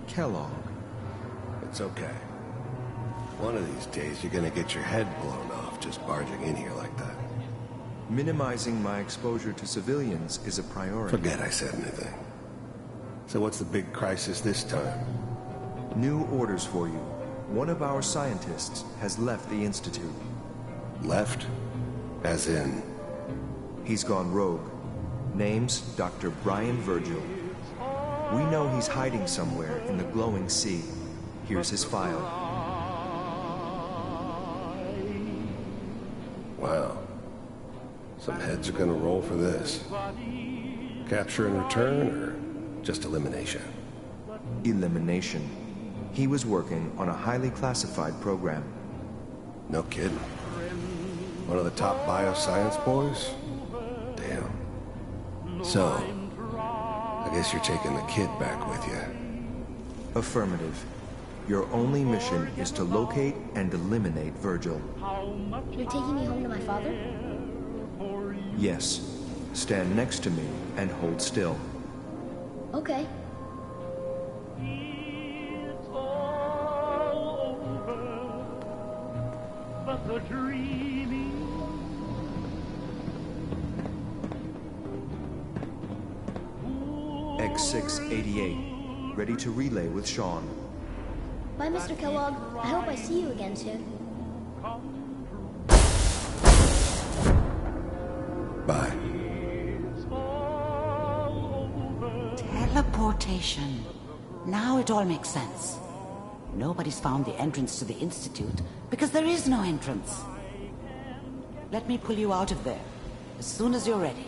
Kellogg. It's okay. One of these days you're gonna get your head blown off just barging in here like that. Minimizing my exposure to civilians is a priority. Forget I said anything. So what's the big crisis this time? New orders for you. One of our scientists has left the Institute. Left? As in? He's gone rogue. Name's Dr. Brian Virgil. We know he's hiding somewhere in the glowing sea. Here's his file. Wow. Some heads are gonna roll for this. Capture and return, or just elimination? Elimination. He was working on a highly classified program. No kidding. One of the top bioscience boys? Damn. So, I guess you're taking the kid back with you. Affirmative. Your only mission is to locate and eliminate Virgil. You're taking me home to my father? Yes. Stand next to me and hold still. Okay. X688. Ready to relay with Sean. Bye, Mr. Kellogg. I hope I see you again soon. Bye. Teleportation. Now it all makes sense. Nobody's found the entrance to the Institute because there is no entrance. Let me pull you out of there as soon as you're ready.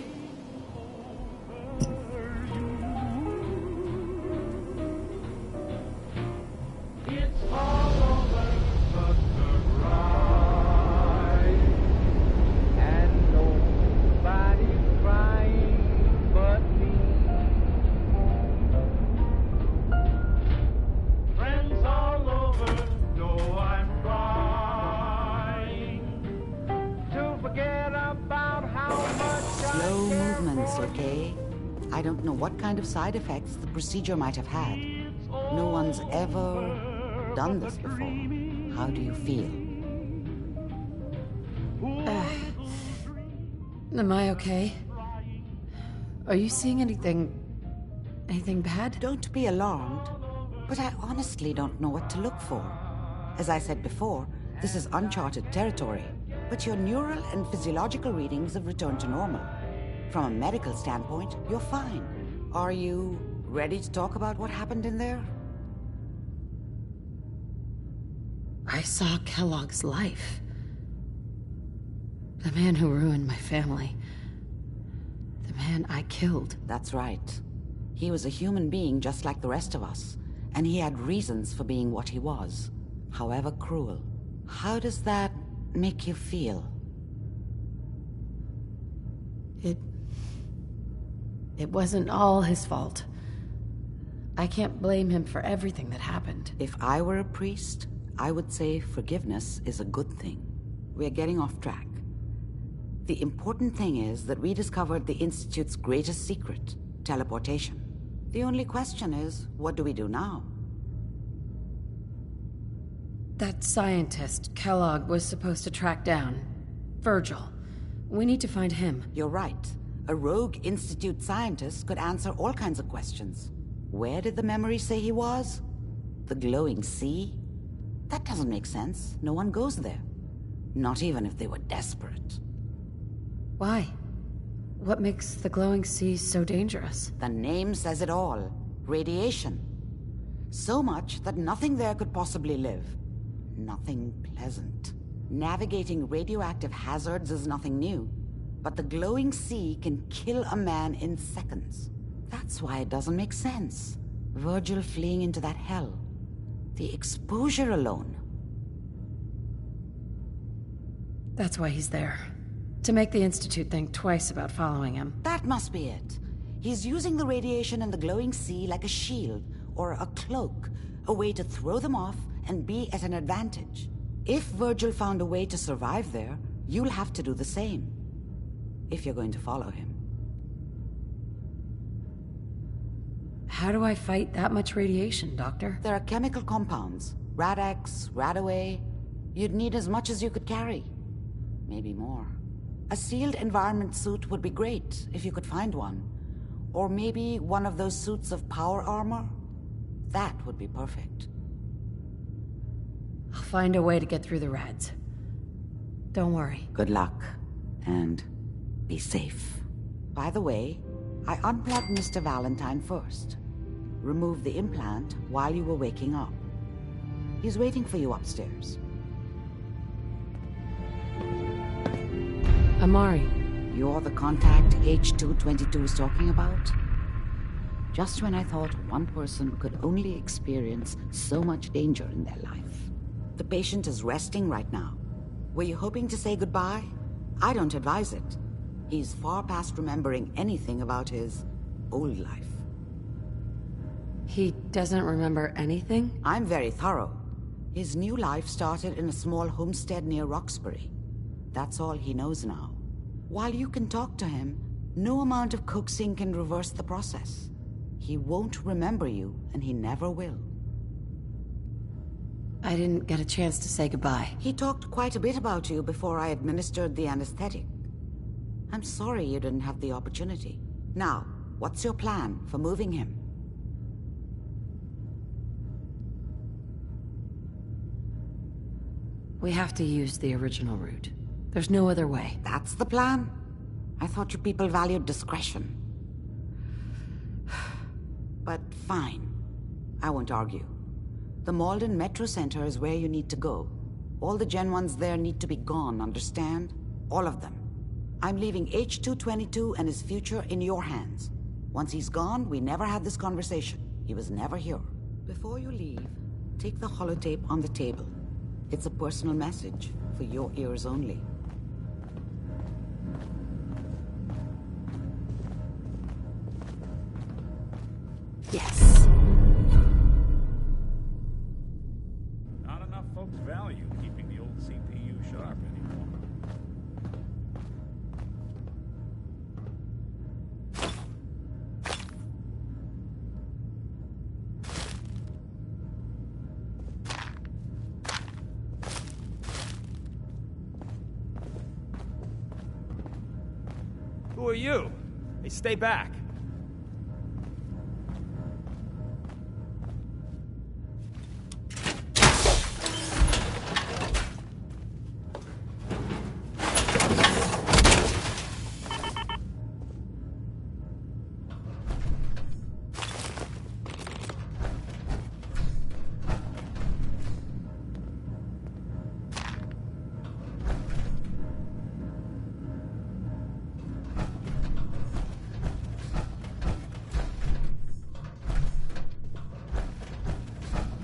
I don't know what kind of side effects the procedure might have had. No one's ever done this before. How do you feel? Am I okay? Are you seeing anything bad? Don't be alarmed, but I honestly don't know what to look for. As I said before, this is uncharted territory, but your neural and physiological readings have returned to normal. From a medical standpoint, you're fine. Are you ready to talk about what happened in there? I saw Kellogg's life. The man who ruined my family. The man I killed. That's right. He was a human being just like the rest of us, and he had reasons for being what he was, however cruel. How does that make you feel? It wasn't all his fault. I can't blame him for everything that happened. If I were a priest, I would say forgiveness is a good thing. We're getting off track. The important thing is that we discovered the Institute's greatest secret, teleportation. The only question is, what do we do now? That scientist Kellogg was supposed to track down. Virgil. We need to find him. You're right. A rogue Institute scientist could answer all kinds of questions. Where did the memory say he was? The glowing sea? That doesn't make sense. No one goes there. Not even if they were desperate. Why? What makes the glowing sea so dangerous? The name says it all. Radiation. So much that nothing there could possibly live. Nothing pleasant. Navigating radioactive hazards is nothing new. But the glowing sea can kill a man in seconds. That's why it doesn't make sense. Virgil fleeing into that hell. The exposure alone. That's why he's there. To make the Institute think twice about following him. That must be it. He's using the radiation in the glowing sea like a shield, or a cloak, a way to throw them off and be at an advantage. If Virgil found a way to survive there, you'll have to do the same. If you're going to follow him. How do I fight that much radiation, Doctor? There are chemical compounds. Rad-X, Radaway. You'd need as much as you could carry. Maybe more. A sealed environment suit would be great, if you could find one. Or maybe one of those suits of power armor? That would be perfect. I'll find a way to get through the rads. Don't worry. Good luck. And be safe. By the way, I unplugged Mr. Valentine first. Removed the implant while you were waking up. He's waiting for you upstairs. Amari. You're the contact H222 is talking about? Just when I thought one person could only experience so much danger in their life. The patient is resting right now. Were you hoping to say goodbye? I don't advise it. He's far past remembering anything about his old life. He doesn't remember anything? I'm very thorough. His new life started in a small homestead near Roxbury. That's all he knows now. While you can talk to him, no amount of coaxing can reverse the process. He won't remember you, and he never will. I didn't get a chance to say goodbye. He talked quite a bit about you before I administered the anesthetic. I'm sorry you didn't have the opportunity. Now, what's your plan for moving him? We have to use the original route. There's no other way. That's the plan? I thought you people valued discretion. But fine. I won't argue. The Malden Metro Center is where you need to go. All the Gen 1s there need to be gone, understand? All of them. I'm leaving H222 and his future in your hands. Once he's gone, we never had this conversation. He was never here. Before you leave, take the holotape on the table. It's a personal message, for your ears only. Yes. Not enough folks value keeping the old CPU sharp anymore. Who are you? Hey, stay back.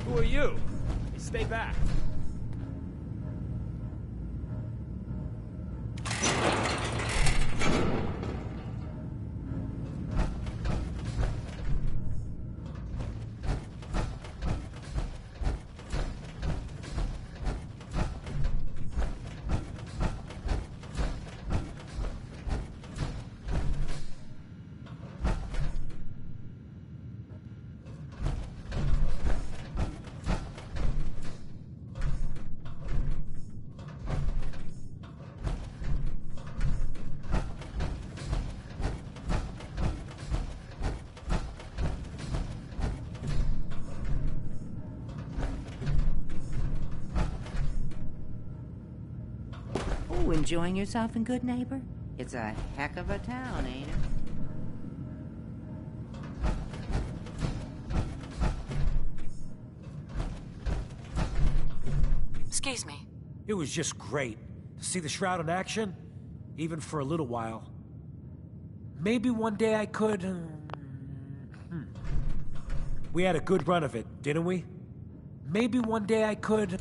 Who are you? Hey, stay back. So, enjoying yourself in Good Neighbor? It's a heck of a town, ain't it? Excuse me. It was just great to see the Shroud in action, even for a little while. Maybe one day I could... We had a good run of it, didn't we? Maybe one day I could...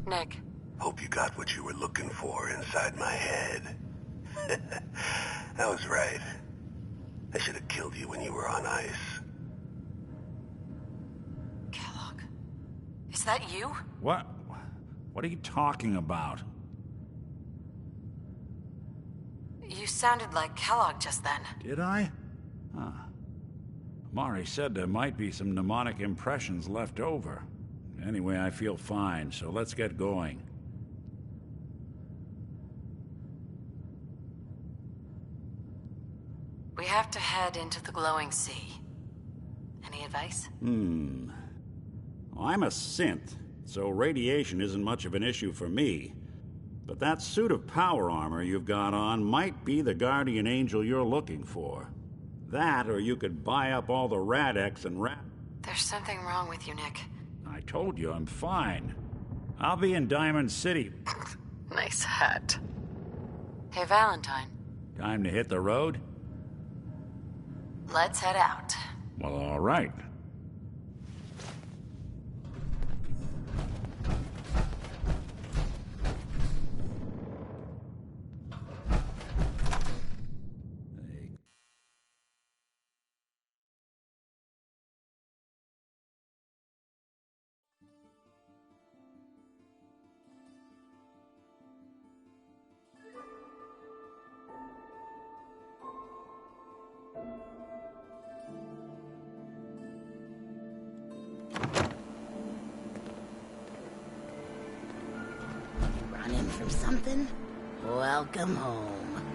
Nick. Hope you got what you were looking for inside my head. I was right. I should have killed you when you were on ice. Kellogg. Is that you? What? What are you talking about? You sounded like Kellogg just then. Did I? Huh. Mari said there might be some mnemonic impressions left over. Anyway, I feel fine, so let's get going. We have to head into the glowing sea. Any advice? Well, I'm a synth, so radiation isn't much of an issue for me. But that suit of power armor you've got on might be the guardian angel you're looking for. That, or you could buy up all the Rad-X and There's something wrong with you, Nick. I told you I'm fine. I'll be in Diamond City. Nice hat. Hey, Valentine. Time to hit the road? Let's head out. Well, all right. Running from something? Welcome home.